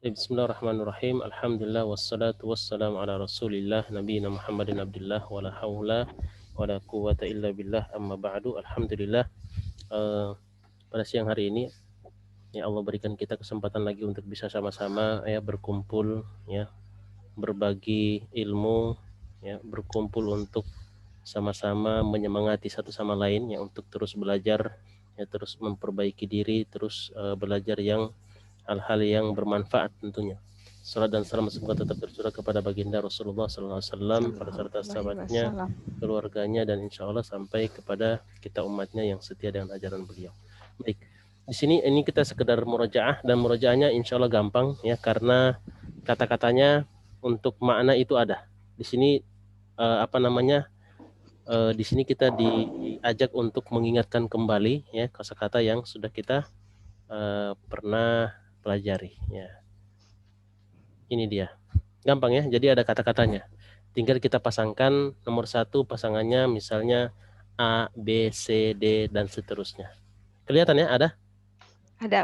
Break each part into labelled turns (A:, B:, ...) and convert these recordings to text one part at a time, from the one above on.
A: Bismillahirrahmanirrahim. Alhamdulillah wassalatu wassalamu ala Rasulillah nabiyina Muhammadin Abdullah wala haula wala quwata illa billah amma ba'du. Alhamdulillah, pada siang hari ini ya Allah berikan kita kesempatan lagi untuk bisa sama-sama ya berkumpul ya, berbagi ilmu ya, berkumpul untuk sama-sama menyemangati satu sama lain ya untuk terus belajar ya, terus memperbaiki diri, terus belajar yang hal-hal yang bermanfaat tentunya. Salat dan salam semoga tetap tercurah kepada baginda Rasulullah SAW, pada serta sahabatnya, keluarganya, dan insya Allah sampai kepada kita umatnya yang setia dengan ajaran beliau. Baik, di sini ini kita sekedar murojaah, dan murojaahnya insya Allah gampang ya, karena kata-katanya untuk makna itu ada. Di sini di sini kita diajak untuk mengingatkan kembali ya kosakata yang sudah kita pernah pelajari ya. Ini dia, gampang ya, jadi ada kata-katanya, tinggal kita pasangkan nomor satu pasangannya, misalnya A, B, C, D, dan seterusnya. Kelihatan ya, ada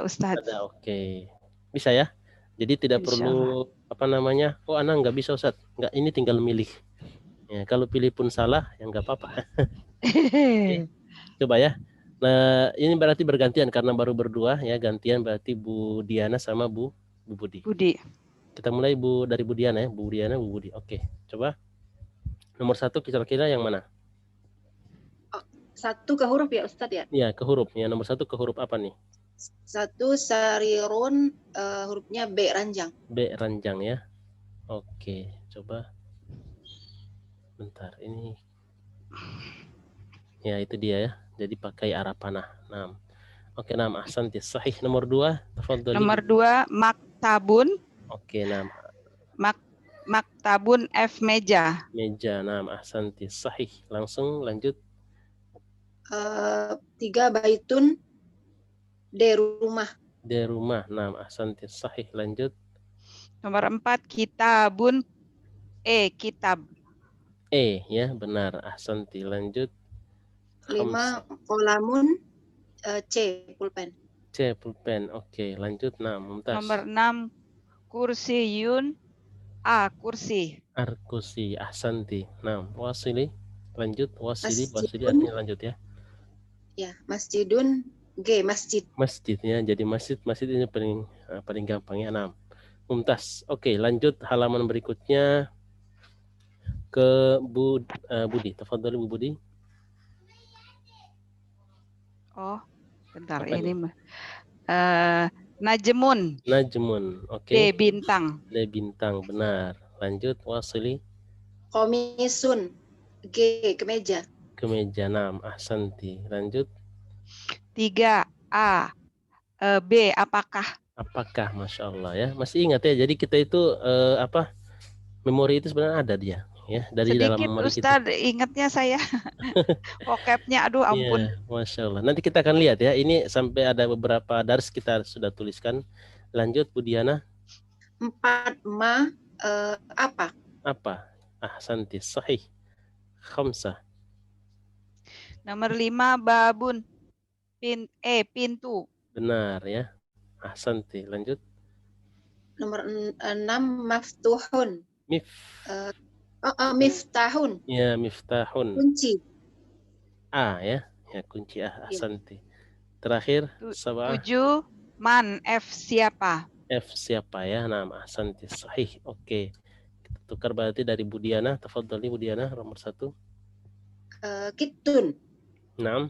B: Ustadz.
A: ada, oke, bisa ya. Jadi tidak perlu oh anak nggak bisa Ustadz, nggak, ini tinggal milih ya, kalau pilih pun salah ya nggak apa-apa. Oke. Coba ya. Nah, ini berarti bergantian karena baru berdua ya, gantian berarti Bu Diana sama Bu Budi. Kita mulai dari Bu Diana ya, Bu Diana, Bu Budi. Oke, coba. Nomor satu kira-kira yang mana?
C: Satu ke huruf ya Ustadz ya?
A: Iya, ke huruf. Ya, nomor satu ke huruf apa nih?
C: Satu sarirun, hurufnya B ranjang.
A: B ranjang ya. Oke, coba. Bentar, ini. Ya, itu dia ya. Jadi pakai arah panah. Nah. Oke, nama ahsanti. Sahih. Nomor dua, tafadhali.
B: Nomor dua, maktabun.
A: Oke, nama.
B: Maktabun F meja.
A: Meja, nama ahsanti. Sahih. Langsung lanjut.
C: Tiga, baitun D rumah.
A: D rumah. Nama ahsanti. Sahih. Lanjut.
B: Nomor empat, kitabun E kitab.
A: E ya, benar. Ahsanti. Lanjut.
C: Lima, kolamun C pulpen.
A: C pulpen. Oke, lanjut. Nah, Mumtaz.
B: Nomor 6, kursiyun A kursi.
A: Arkusi. Ahsanti. Nah, wasili. Lanjut. Wasili
C: Masjidun,
A: artinya lanjut ya.
C: Ya, masjidun G masjid.
A: Masjidnya jadi masjid ini paling gampang ya. Nah, Mumtaz. Oke, lanjut halaman berikutnya ke Budi. Tafadhali Bu Budi.
B: Oh, bentar.
A: Apa
B: ini Najmun.
A: Najmun. Oke.
B: D bintang.
A: D bintang, benar. Lanjut, wasili.
C: Komisun G kemeja.
A: Kemeja. Nam ahsanti. Lanjut.
B: 3, A B apakah.
A: Apakah, Masya Allah ya. Masih ingat ya, jadi kita itu memori itu sebenarnya ada dia ya, dari
B: sedikit,
A: dalam memori
B: Ustadz,
A: kita.
B: ingatnya saya. Vocabnya aduh ampun.
A: Ya, Masya Allah. Nanti kita akan lihat ya, ini sampai ada beberapa dars kita sudah tuliskan. Lanjut Bu Diana.
C: 4, apa?
A: Apa? Ahsanti. Sahih. Khamsah.
B: Nomor 5, babun pintu.
A: Benar ya. Ahsanti. Lanjut.
C: Nomor 6, maftuhun. Miftahun.
A: Ya, miftahun.
C: Kunci.
A: A ya. Ya, kunci A. Ahsanti. Terakhir,
B: 7, man F siapa.
A: F siapa ya. Nama ahsanti. Sahih. Oke. Kita tukar berarti dari Bu Diana. Tafadhali Bu Diana, nomor 1.
C: Kitun.
A: 6.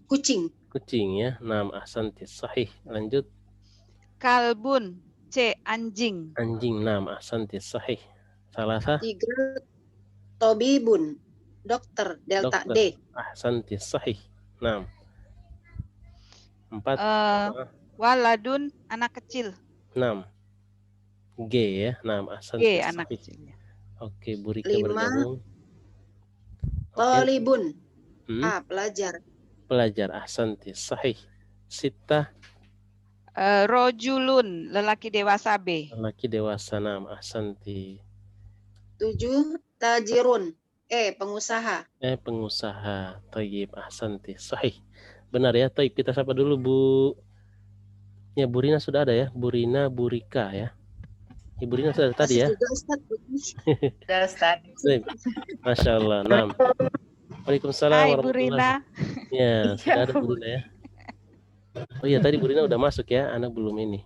C: Kucing.
A: Kucing ya. Nama ahsanti. Sahih. Lanjut.
B: Kalbun C anjing.
A: Anjing. Nama ahsanti. Sahih. Salasa.
C: 3, tobibun dokter delta
A: Dokter.
C: D.
A: Ahsanti. Sahih. 6. 4.
B: Waladun anak kecil.
A: 6. G ya. 6. Ahsanti.
B: G anak
A: sahih.
B: kecilnya.
A: Oke, Bu Rika
C: 5,
A: bergabung.
C: Tolibun A pelajar.
A: Pelajar. Ahsanti. Sahih. 6.
B: Rojulun lelaki dewasa B.
A: Lelaki dewasa. Nam ahsanti.
C: 7, tajirun pengusaha.
A: Pengusaha. Thayyib. Ahsanti. Sahih. Benar ya. Thayyib, kita sapa dulu Bu Ya, Burina sudah ada ya. Burina, Burika ya. Ya, Burina sudah ada tadi
C: Masih
A: ya.
C: juga Ustaz.
D: Udah Ustaz.
A: Baik. Masya Allah. Nah. Waalaikumsalam
B: Hai Bu
A: warahmatullahi.
B: Rina.
A: Ya,
D: Iya,
A: sudah ada
D: Bu.
A: Burina ya. Oh iya, tadi Burina udah masuk ya. Anak belum ini.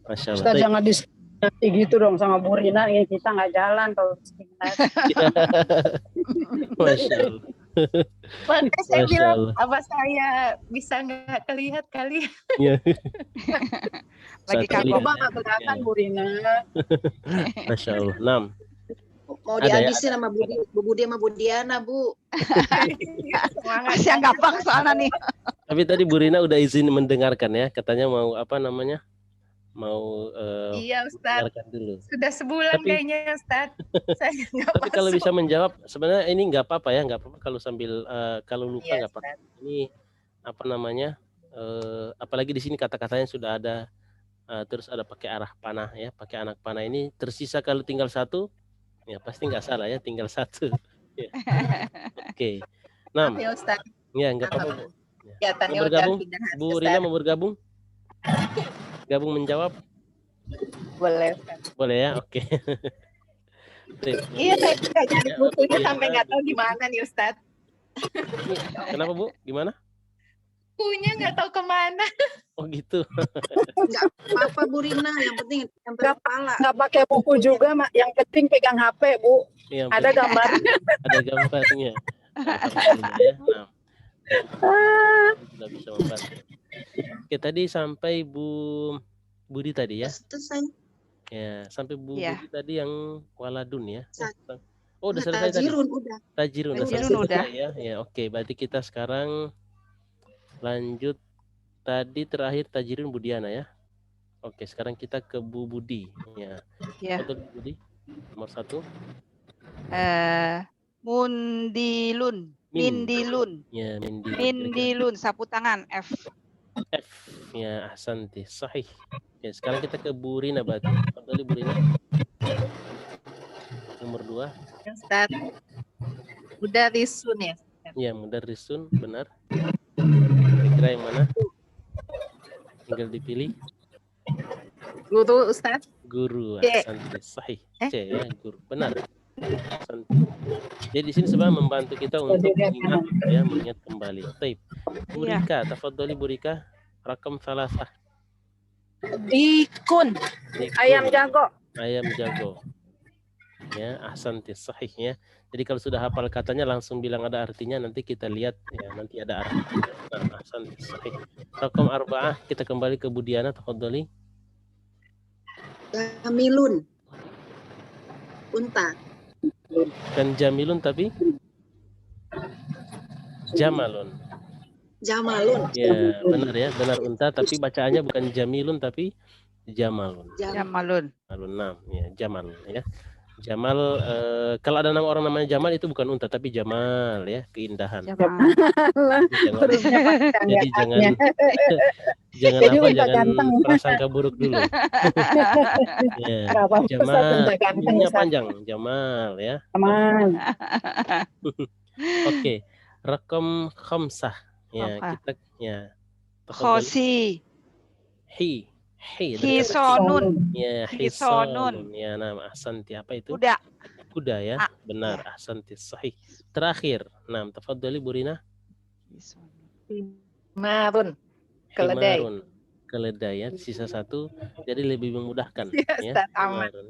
A: Masya Allah.
E: Ustaz
A: Baik.
E: jangan diskriminasi gitu dong sama Bu Rina, ya kita nggak jalan kalau diskriminasi.
A: Masya Allah.
D: Makanya saya
A: Masya
D: bilang,
A: Allah.
D: apa saya bisa nggak kelihat kali?
A: Ya.
B: Lagi
A: Saat
B: kagok.
A: lihat,
E: Coba nggak kelihatan
A: Ya.
E: Bu Rina.
A: Masya Allah. 6.
C: Mau
A: Ada ya?
C: dihabisin sama Bu Budi sama Bu Diana, Bu.
D: Semangat.
B: Masih yang gampang soalnya nih.
A: Tapi tadi Bu Rina udah izin mendengarkan ya. Katanya mau apa namanya? Mau
D: Iya Ustaz.
A: mendengarkan dulu.
D: Sudah sebulan
A: Tapi-
D: kayaknya Ustaz. Saya nggak
A: Tapi kalau
D: masuk.
A: bisa menjawab, sebenarnya ini nggak apa-apa ya, nggak apa-apa kalau sambil kalau lupa
D: Iya,
A: nggak apa-apa.
D: Ustaz.
A: Ini apa namanya? Apalagi di sini kata-katanya sudah ada, terus ada pakai arah panah ya, pakai anak panah ini. Tersisa kalau tinggal satu, ya pasti nggak salah ya, tinggal satu. Ya. Oke.
D: Maaf
A: 6.
D: ya Ustaz.
A: Ya nggak apa-apa. Bu.
D: Kelihatannya
A: Mau
D: udah
A: bergabung?
D: pindah hati,
A: Bu
D: Ustaz.
A: Rina mau bergabung? Gabung menjawab?
D: Boleh Ustaz.
A: Boleh ya, oke. Sip.
D: Iya saya juga nyari
A: Ya,
D: bukunya
A: oke.
D: sampai nggak tahu gimana nih Ustaz.
A: Kenapa Bu? Gimana?
D: Bukunya nggak tahu kemana.
A: Oh gitu.
C: Enggak apa-apa Bu Rina, yang penting tempel kepala.
E: Nggak pakai buku juga, Mak. Yang penting pegang HP, Bu.
A: Yang
E: Ada
A: penting
E: gambarnya.
A: ada gambarnya. Alhamdulillah ya. Nah, sudah bisa membantu. Oke, tadi sampai Bu Budi tadi ya.
C: Selesai.
A: Ya, sampai Bu
B: Iya.
A: Budi tadi yang waladun ya.
C: Sa-
A: Oh, udah
C: Nah,
A: selesai tadi.
C: Tajirun udah.
A: Tajirun udah
B: Tajirun
A: selesai
B: udah.
A: ya. Ya, oke. Berarti kita sekarang lanjut tadi terakhir Tajirun Budiana ya. Oke, sekarang kita ke Bu Budi. Ya.
B: Ya.
A: Betul Bu Budi. Nomor 1.
B: Mundilun. Mindilun.
A: Ya, Mindi.
B: Mindilun. Sapu tangan. F.
A: F. Ya, ahsanti. Sahih. Ya, sekarang kita ke Bu Rina berarti. Fadhali Bu Rina. Nomor 2.
D: Ustaz. Udah risun ya.
A: Ya, mudarrisun, benar. Kira yang mana? Tinggal dipilih.
D: Guru Ustaz.
A: Guru.
D: C.
A: Ahsanti. Sahih.
D: Eh?
A: C ya, guru. Benar. Ahsanti. Jadi di sini sebenarnya membantu kita untuk mengingat kembali. Baik. Bu
B: Iya.
A: Rika, tafadhali Bu Rika. Rakam salasah.
E: Dikun. Ayam jago.
A: Ayam jago. Ya, ahsanti, sahih ya. Jadi kalau sudah hafal katanya langsung bilang ada artinya, nanti kita lihat ya, nanti ada artinya. Nah, ahsanti, sahih. Rakam 4, kita kembali ke Bu Diana, tafadhali.
C: Jamilun. Unta.
A: Kan jamilun tapi jamalun.
C: Jamalun.
A: Ya, benar ya, benar unta tapi bacaannya bukan jamilun tapi jamalun.
B: Jamalun.
A: Jamalun, nah, ya, jamal ya. Jamal, kalau ada nama orang namanya Jamal itu bukan unta tapi Jamal ya, keindahan.
B: Jamal.
A: Jangan,
E: Hurufnya panjang
A: jadi
E: ya,
A: jangan
E: Kak.
A: jangan
E: Jadi
A: apa,
E: unta
A: jangan
E: ganteng.
A: prasangka buruk dulu. Ya,
E: Nggak apa-apa, Ustaz,
A: Jamal,
E: unta ganteng,
A: ininya
E: Ustaz.
A: panjang, Jamal ya.
E: Aman.
A: Oke, rakam khamsah. Ya,
B: Apa?
A: kita ya. Tafadhali.
B: Khosi.
A: Hi.
B: Hisonun.
A: Ya,
B: Hisonun.
A: hisonun. Ya, nama ahsanti. Apa itu?
B: Kuda.
A: Kuda ya.
B: Ah,
A: Benar, ahsanti. Sahih. Terakhir. Nah, tafadhali Bu Rina.
D: Marun. Keledai.
A: Himarun. Keledai ya. Sisa 1. Jadi lebih memudahkan.
D: Iya,
A: Ya,
D: Ustaz, aman.
A: himarun.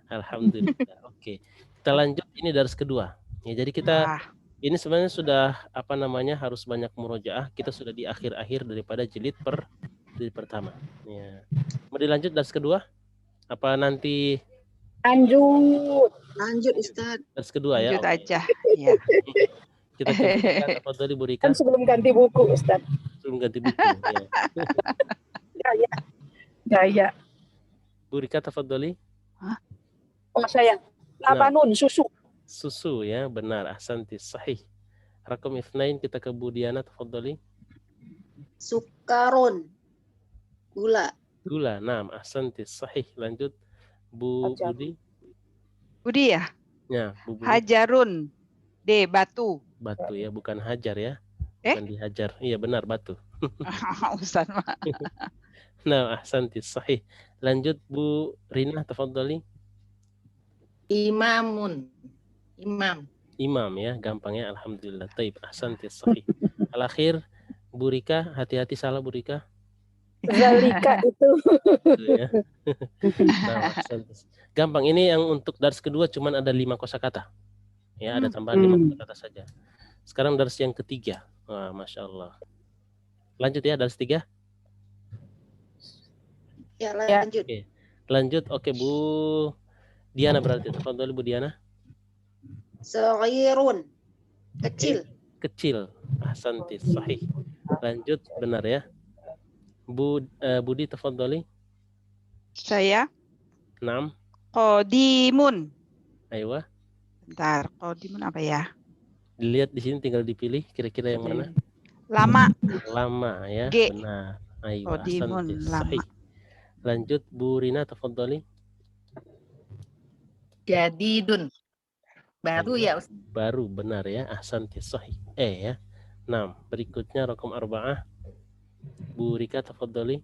A: Alhamdulillah. Oke. Kita lanjut ini dars kedua. Ya, jadi kita
B: Wah,
A: ini sebenarnya sudah apa namanya harus banyak murojaah. Kita sudah di akhir-akhir daripada jilid pertama. Ya. Mau dilanjut dars kedua? Apa nanti
E: Lanjut.
C: Lanjut Ustaz.
A: dars kedua ya?
B: lanjut
A: Oke.
B: aja. Ya.
A: Kita ke Bu Rika, tafadhali Bu Rika,
E: Kan sebelum ganti buku, Ustaz.
A: sebelum ganti buku. Ya.
E: Gaya. Gaya.
A: Bu Rika, tafadhali.
E: Oh, sayang. Labanun, susu.
A: Susu ya, benar. Ahsanti, sahih. Rakam 2 kita ke Bu Diana, tafadhali.
C: Sukarun. Gula.
A: Gula, nah, ahsanti, sahih. Lanjut Bu
E: Hajar.
A: Budi.
B: Budi ya.
A: Ya, Bu Budi.
B: Hajarun. D. Batu.
A: Batu ya, bukan hajar ya.
B: Eh?
A: Bukan dihajar. Iya benar, batu.
B: Ustaz mah.
A: Nah, ahsanti sahih. Lanjut Bu Rina, tafadhali.
D: Imamun. Imam.
A: Imam ya, gampangnya alhamdulillah. Taib, ahsanti sahih. Al-akhir Bu Rika, hati-hati salah Bu Rika.
E: Zalika itu.
A: Gitu ya. Nah, ahsanti. Gampang, ini yang untuk dars kedua cuman ada 5 kosakata. Ya, ada tambahan 5 kosakata saja. Sekarang dars yang ketiga. Wah, Masya Allah. Lanjut ya, dars 3.
C: Ya, lanjut.
A: Oke. Lanjut, oke Bu Diana berarti. Tafadhali Bu Diana.
C: Saghirun. Kecil.
A: Kecil. Ahsanti sahih. Lanjut, benar ya. Budi tafadhali.
B: Saya
A: Naam.
B: qadimun.
A: Aywa.
B: Bentar, qadimun apa ya?
A: Dilihat di sini tinggal dipilih kira-kira yang mana.
B: Lama.
A: Lama ya.
B: G.
A: Benar. Aywa.
B: Qadimun,
A: Ahsanti
B: lama.
A: sahih. Lanjut Bu Rina tafadhali.
D: Jadidun. Baru ya Ustaz.
A: Baru, benar ya. Ahsanti sahih. Ya. Nah, berikutnya raqam 4. Bu Rika tafadhali.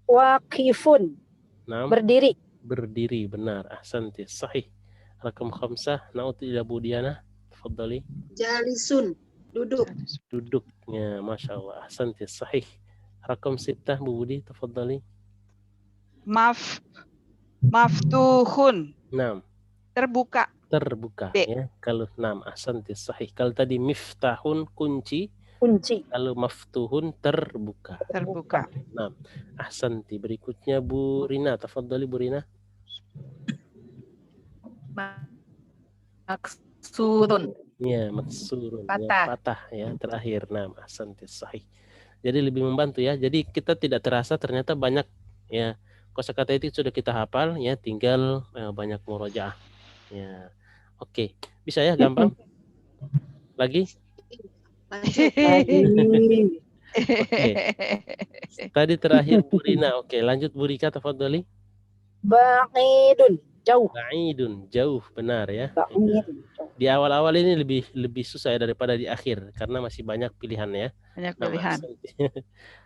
E: Waqifun.
A: Naam.
E: Berdiri.
A: Berdiri, benar. Ahsanti sahih. Raqam 5 na'ud ila Bu Diana tafadhali.
C: Jalisun. Duduk.
A: Duduknya, Masya Allah. Ahsanti sahih. Raqam 6 Bu Budi tafadhali.
B: Maftuhun.
A: Naam.
B: Terbuka.
A: Terbuka
B: B.
A: ya. Kalau naam, ahsanti sahih. Kalau tadi miftahun kunci,
E: Kunci.
A: kalau maftuhun terbuka.
B: Terbuka.
A: Naam. Ahsanti. Berikutnya Bu Rina tafadhali Bu Rina.
D: Maksurun.
A: Ya, maksurun.
D: Patah.
A: Ya, patah ya, terakhir. Naam, ahsanti sahih. Jadi lebih membantu ya. Jadi kita tidak terasa ternyata banyak ya kosakata itu sudah kita hafal ya, tinggal banyak murojaah. Ya. Oke, bisa ya gampang? Lagi?
C: Lanjut.
A: Oke. Tadi terakhir Bu Rina. Oke, lanjut Bu Rika tafadhali.
E: Ba'idun. Jauh.
A: Ba'idun, jauh, benar ya.
E: Ba'idun.
A: Di awal-awal ini lebih susah ya daripada di akhir karena masih banyak pilihan ya.
B: Banyak
A: Nah,
B: pilihan.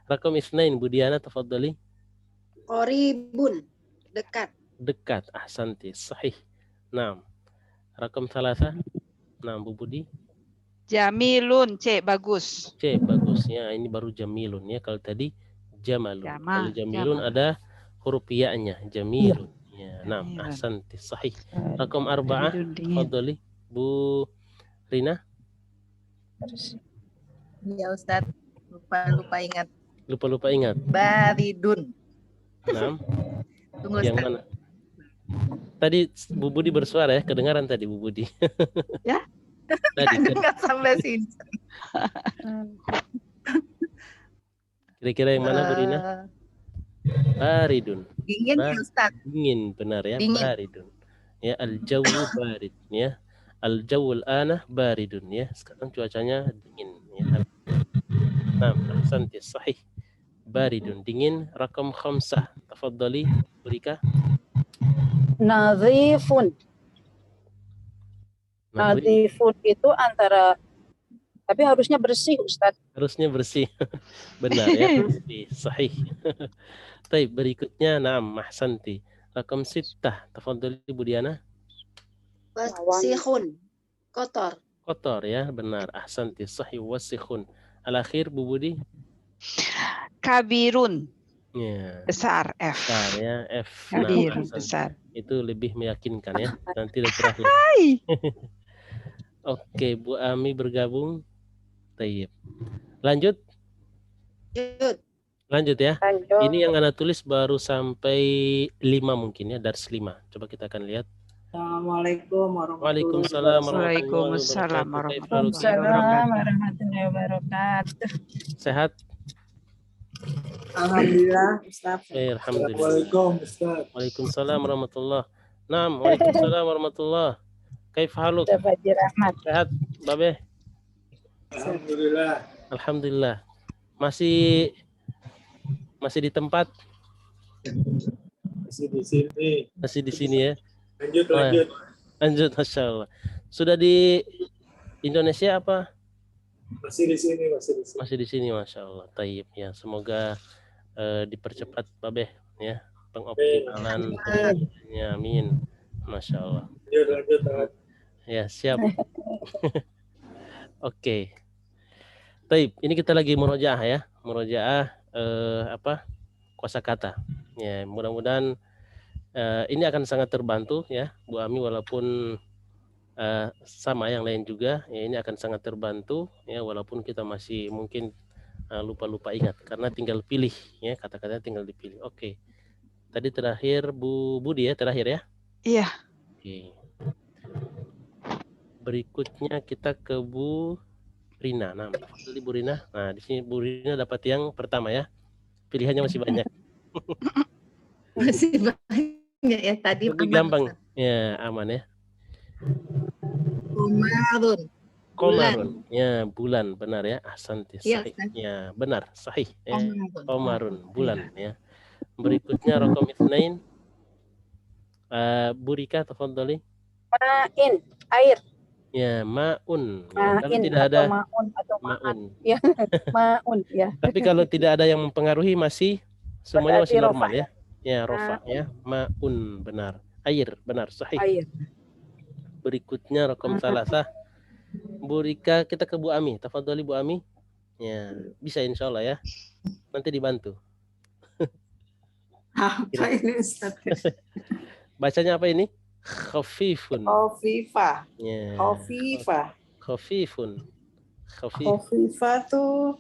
A: Raqam 2 Bu Diana tafadhali.
C: Qoribun. Dekat.
A: Dekat, ahsanti sahih. Nah, raqam 3. Nah, Bu Budi.
B: Jamilun. C. Bagus.
A: C, bagusnya. Ini baru jamilun ya. Kalau tadi jamalun. Kalau jamilun ada huruf ya-nya, jamilun. Ya, nah, ahsanti sahih. Raqam 4. Tafadhali Bu Rina.
D: Ya Ustaz. Lupa ingat.
A: Lupa ingat.
D: Baridun.
A: Nah,
D: Tunggu
A: yang
D: Ustaz.
A: mana? Tadi Bu Budi bersuara ya, kedengaran tadi Bu Budi.
B: Ya?
A: Tadi
D: Dengar sampai sini.
A: kira-kira yang mana Bu Rina? Baridun.
D: Dingin ya Ustaz.
A: Dingin, benar ya.
D: Dingin.
A: Baridun. Ya, al-jawu barid ya. Al-jawul ana baridun ya. Sekarang cuacanya dingin ya. Nah, ahsanti sahih. Baridun, dingin. Raqam 5. Tafadhali Bu Rika.
E: Nadhifun. Nadhifun itu antara, tapi harusnya bersih Ustaz.
A: Harusnya bersih. Benar ya, bersih. Sahih. Baik, berikutnya naam, ahsanti. Raqam 6. Tafadhali Bu Diana.
C: Wasihun. Kotor.
A: Kotor ya, benar. Ahsanti sahih, wasikhun. Al-akhir Bu Budi.
B: Kabirun.
A: Ya.
B: Besar. F.
A: Besar ya, F. Nah,
B: Kabirun.
A: ahsanti.
B: Besar.
A: Itu lebih meyakinkan ya. Nanti lebih terakhir.
B: Hai.
A: Oke, Bu Ami bergabung. Tayyib. Lanjut ya.
E: Lanjut.
A: Ini yang Anda tulis baru sampai 5 mungkin ya, dars 5. Coba kita akan lihat.
E: Assalamualaikum
A: Waalaikumsalam
B: Waalaikumsalam
E: warahmatullahi wabarakatuh.
A: Sehat?
F: Alhamdulillah, Ustaz.
A: Alhamdulillah.
F: Assalamualaikum, Ustaz.
A: Waalaikumsalam warahmatullah. Naam, waalaikumsalam warahmatullah. Kaif haluk?
E: Fajir Ahmad.
A: Sehat, Babe?
F: Alhamdulillah.
A: Alhamdulillah. Masih di tempat?
F: Masih di sini.
A: Masih di sini ya.
F: Lanjut.
A: Lanjut, Masya Allah. Sudah di Indonesia apa?
F: Masih di sini, masih di sini.
A: Masih di sini, Masya Allah. Taib ya. Semoga dipercepat Pak Beh ya pengoptimalan pengajiannya. Amin. Masya Allah.
F: Lanjut.
A: Ya siap. Oke. Taib. Ini kita lagi murojaah ya. Murojaah kosakata. Ya mudah-mudahan ini akan sangat terbantu ya Bu Ami walaupun sama yang lain juga ya, ini akan sangat terbantu ya walaupun kita masih mungkin lupa-lupa ingat karena tinggal pilih ya kata-katanya tinggal dipilih. Oke. Tadi terakhir Bu Budi ya terakhir ya.
B: Iya.
A: Oke. Berikutnya kita ke Bu Rina. Nah, tadi Bu Rina. Nah, di sini Bu Rina dapat yang pertama ya. Pilihannya masih banyak.
D: Masih banyak ya tadi.
A: Lebih gampang. Ya, aman ya.
D: Komarun.
A: Komarun. Ya, bulan benar ya. Ahsanti.
D: Iya,
A: Sahih.
D: kan?
A: Ya, benar. Sahih. Ya.
D: Komarun.
A: Komarun, bulan ya. Berikutnya Rokom Itsnain. Bu Rika tafadhali.
E: Ma'in, air.
A: Ya, ma'un. Ya, kalau
E: Ma'in
A: tidak
E: atau
A: ada
E: ma'un atau ma'an.
A: ma'un.
E: Ya, ma'un ya.
A: Tapi kalau tidak ada yang mempengaruhi masih semuanya
E: Berarti
A: masih normal
E: rofa.
A: ya. Ya, rofa ya. Ma'un benar. Air benar sahih.
E: Air.
A: Berikutnya Rokom Salasah. Bu Rika kita ke Bu Ami. Tafadhali Bu Ami. Ya, bisa insyaallah ya. Nanti dibantu.
C: Apa ini Ustaz?
A: Bacanya apa ini? Khafifun.
C: Khafifah.
A: Ya.
C: Khafifah.
A: Khafifun. Khafif.
C: Khafifah tuh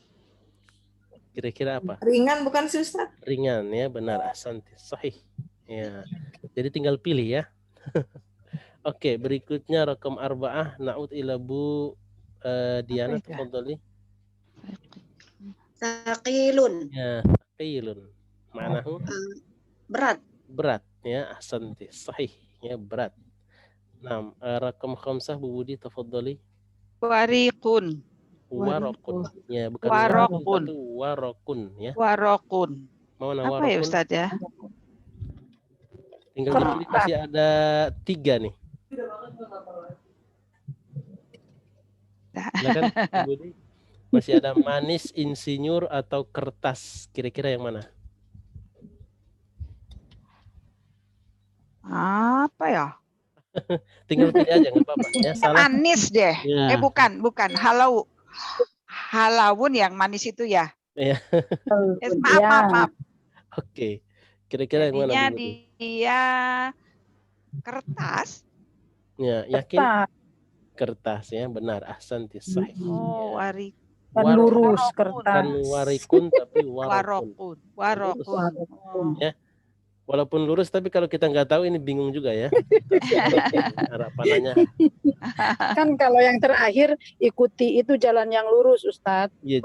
A: Kira-kira apa?
C: ringan bukan sih Ustaz?
A: Ringan ya, benar. Ahsanti. Sahih. Ya. Jadi tinggal pilih ya. Oke, berikutnya Rokom Arba'ah. Na'ud ila Bu Diana. Tafadhali.
C: Saqilun.
A: Ya, qilun. Ma'nahu
C: Berat.
A: berat ya. Ahsanti. Sahih. Ya, berat. Nah, Rokom khamsah Bu Budi. Tafadhali.
B: Wariqun.
A: Warokun. Ya, bukan
B: Warokun.
A: warokun, tapi warokun ya.
B: Warokun.
A: Mana
B: Apa ya
A: warokun?
B: Ustaz ya?
A: Tinggal dipilih masih ada 3 nih. Silakan, Bu Budi. Masih ada manis, insinyur, atau kertas. Kira-kira yang mana?
B: Apa ya?
A: Tinggal pilih aja, nggak apa-apa. Ya, salah.
B: Manis deh.
A: Ya.
B: Bukan. Halawun yang manis itu ya.
A: Ya.
B: Maaf.
A: Oke. Kira-kira yang mana?
B: Jadinya
A: Bu Budi?
B: dia kertas.
A: Ya, yakin? Kertas ya, benar. Ahsanti sahih.
B: Oh, wari.
E: Kan lurus
A: Bukan
E: kertas.
A: warikun tapi warokun.
B: Warokun.
A: Ya. Walaupun lurus tapi kalau kita nggak tahu ini bingung juga ya. Harapannya.
E: Kan kalau yang terakhir ikuti itu jalan yang lurus Ustadz.
A: Iya.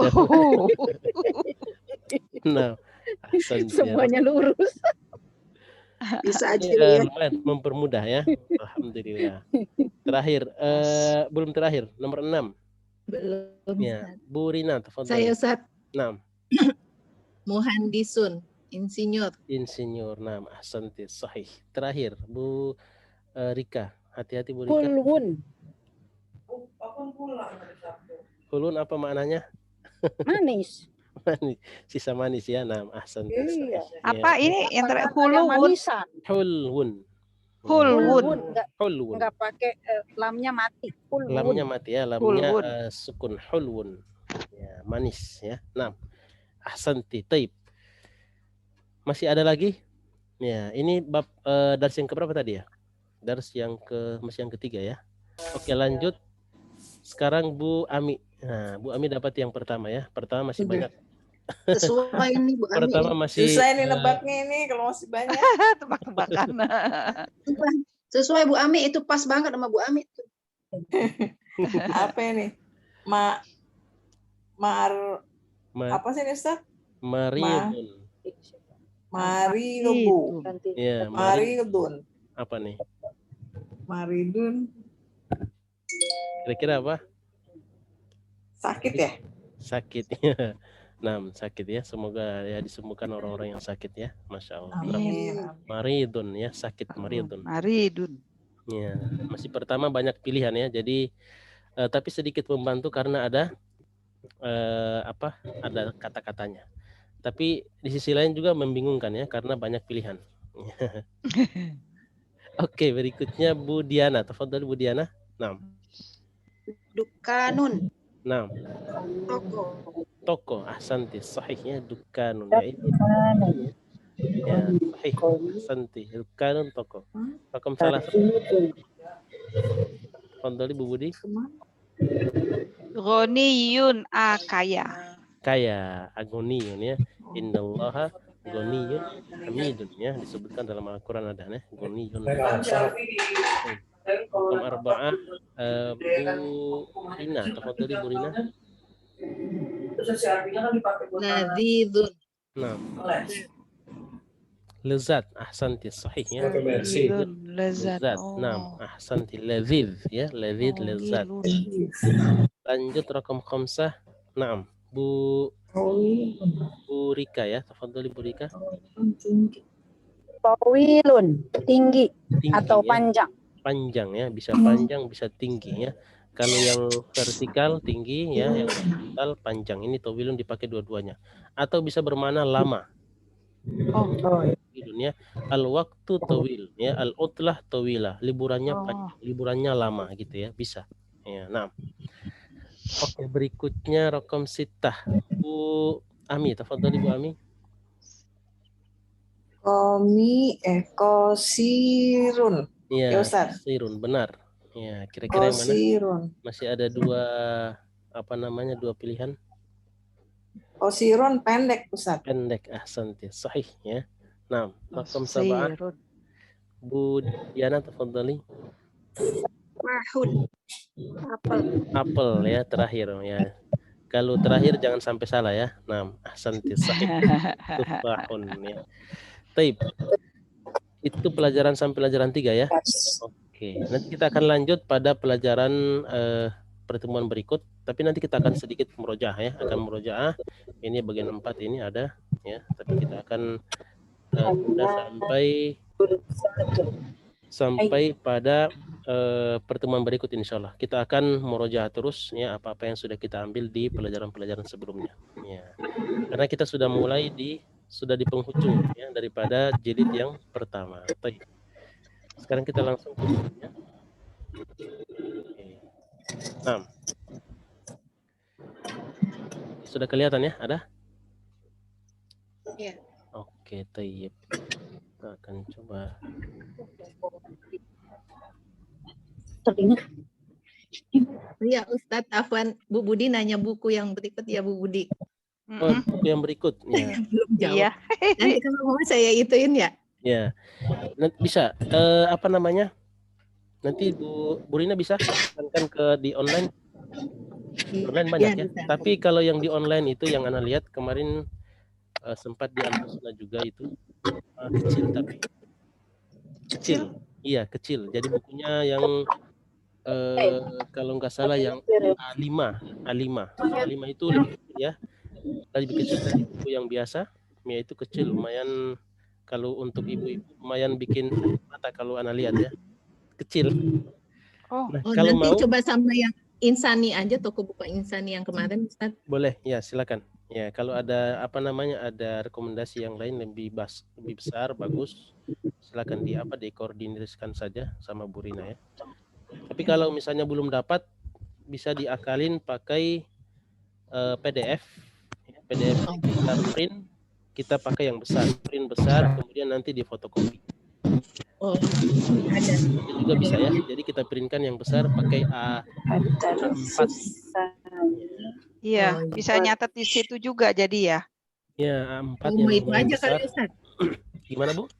A: Nah, ahsan,
E: Semuanya lurus.
C: Bisa aja
A: ya.
C: ya.
A: Lumayan mempermudah ya. Alhamdulillah. Terakhir, belum terakhir, nomor 6.
D: Belum.
A: Ya, Bu Rina, tafadhali.
D: Saya Ustaz.
A: 6.
D: Muhandisun. Insinyur.
A: Insinyur. 6. Ahsanti sahih. Terakhir, Bu Rika. Hati-hati Bu Rika.
E: Hulwun.
A: Hulun apa maknanya?
E: Manis.
A: Manis. Sisa manis ya. 6. Ahsanti sahih.
E: Iya.
B: Apa ini yang terakhir?
E: Yang
B: Hulun.
E: manisan.
A: Hulun.
B: Hulun.
A: Hulun.
E: Enggak pakai lamnya mati. Hulwun.
A: Lamnya mati ya, lamnya
B: Hulwun.
A: sukun hulwun. Ya, manis ya. 6. Ahsanti. Taib. Masih ada lagi? Ya, ini bab dars yang keberapa tadi ya? Dars yang masih yang ketiga ya. Oke, lanjut. Sekarang Bu Ami. Nah, Bu Ami dapat yang pertama ya. Pertama masih banyak.
C: Sesuai ini Bu Ami.
A: Pertama masih
G: Susah ini nebaknya ini kalau masih banyak.
B: Tebak-tebakan.
C: Sesuai Bu Ami itu pas banget sama Bu Ami.
G: Apa ini? Apa sih ini Ustaz?
A: Mariudun.
G: Marilubu.
A: Ya,
G: Maridun.
A: apa nih?
G: Maridun.
A: Kira-kira apa?
G: Sakit ya?
A: Sakit ya. Nah, sakit ya. Semoga ya disembuhkan orang-orang yang sakit ya. Masya Allah.
G: Amin.
A: Maridun ya, sakit maridun.
B: Maridun.
A: Ya, masih pertama banyak pilihan ya. Jadi tapi sedikit membantu karena ada ada kata-katanya. Tapi di sisi lain juga membingungkan ya karena banyak pilihan. Oke, berikutnya Bu Diana. Tafadhal Bu Diana. Nah,
C: Dukanun.
A: toko. Toko. Ahsanti. Sahihnya dukanun. Ya, ini. Ya, sahih. Ahsanti. Dukanun toko. Rakam salah. Tafadhal Bu Budi.
B: Ghaniyun, kaya.
A: Kaya, agoniyun ya. Innallaha ghaniyun hamidun ya, disebutkan dalam Al-Qur'an ada ya, ghaniyun. Hukum arba'ah Bu Rina, tafadhali Bu Rina.
D: Ladzizun.
A: Nah. Lezat, ahsanti, sahih ya.
B: Lezat.
A: Nah, ahsanti, laziz ya, laziz, lezat. Lanjut rakam khamsah. Naam, Bu Rika ya, tafadhali Bu Rika.
E: Tawilun, tinggi atau
A: ya.
E: panjang.
A: Panjang ya, bisa panjang, bisa tinggi ya. Kalau yang vertikal tinggi ya, yang horizontal panjang. Ini tawilun dipakai dua-duanya. Atau bisa bermakna lama. Ya. Al-waktu tawil ya, al-utlah tawilah, liburannya panjang, liburannya lama gitu ya, bisa. Ya, nah. Oke, berikutnya rakam sitah. Bu Ami, tafadhali Bu Ami.
G: Kosirun.
A: Ya,
G: Ustaz.
A: kosirun, benar. Ya, kira-kira yang mana?
G: Kosirun.
A: Masih ada dua pilihan.
G: Kosirun pendek, Ustaz.
A: Pendek, ahsanti, sahih ya. Nah, rakam sab'ah. Bu Diana, tafadhali.
C: Mahun.
A: Apel ya, terakhir ya. Kalau terakhir jangan sampai salah ya. Nah, ahsanti, sahih. Tufahun ya. Taib. Itu pelajaran sampai pelajaran 3 ya. Oke, nanti kita akan lanjut pada pelajaran pertemuan berikut, tapi nanti kita akan sedikit murojaah ya, ini bagian 4 ini ada ya, tapi kita akan sampai pada pertemuan berikut insyaallah. Kita akan murojaah terus ya apa-apa yang sudah kita ambil di pelajaran-pelajaran sebelumnya ya. Karena kita sudah mulai sudah di penghujung ya daripada jilid yang pertama. Baik. Sekarang kita langsung ke bukunya. Nah. Sudah kelihatan ya? Ada?
D: Iya.
A: Oke, tayyib. Kita akan coba.
D: Iya, Ustadz Afwan, Bu Budi nanya buku yang berikut ya, Bu Budi.
A: Oh, buku yang berikut. Ya.
D: Belum jawab.
B: Iya.
D: Nanti kalau mau saya ituin ya.
A: Ya. Nanti bisa nanti Bu Rina bisa kan di online. Online banyak ya. Tapi kalau yang di online itu yang Ana lihat kemarin sempat di Al-Husna juga itu kecil tapi kecil. Iya, kecil. Jadi bukunya yang kalau nggak salah yang A5 itu lebih kecil ya. Lebih kecil dari buku yang biasa. Ya itu kecil lumayan, kalau untuk ibu-ibu lumayan bikin mata kalau Ana lihat ya. Kecil. Nah, kalau
D: nanti
A: mau
D: coba sama yang Insani aja, toko buku Insani yang kemarin, Ustaz.
A: boleh ya, silakan. Ya, kalau ada ada rekomendasi yang lain lebih besar bagus, silakan dikoordinasikan saja sama Bu Rina ya. Tapi kalau misalnya belum dapat, bisa diakalin pakai PDF. PDF kita print, kita pakai yang besar, print besar, kemudian nanti difotokopi.
D: Oh, ada.
A: Itu juga bisa ya. Jadi kita printkan yang besar pakai A4.
B: Iya, bisa nyatet di situ juga jadi ya.
A: Ya, A4
D: mau
A: yang
D: itu aja
A: besar.
D: kali, Ustaz.
A: Gimana, Bu?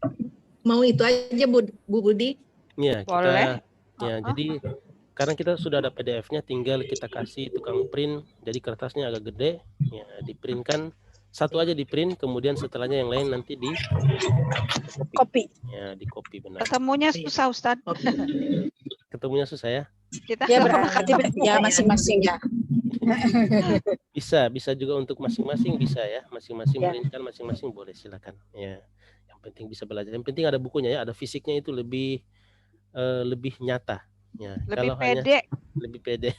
D: Mau itu aja, Bu Budi.
A: Ya,
B: Boleh.
A: Ya, jadi karena kita sudah ada PDF-nya, tinggal kita kasih tukang print. Jadi kertasnya agak gede, ya diprintkan satu aja di print, kemudian setelahnya yang lain nanti di
E: Kopi.
A: Ya, di copy benar.
B: Ketemunya susah, Ustaz.
A: Ketemunya susah ya?
B: Kita
E: Ya berarti ya masing-masing ya.
A: Bisa juga untuk masing-masing bisa ya. Masing-masing
E: Ya.
A: printkan masing-masing boleh, silakan. Ya. Yang penting bisa belajar. Yang penting ada bukunya ya, ada fisiknya, itu lebih nyata. Ya,
B: lebih
A: kalau
B: pede.
A: lebih pede.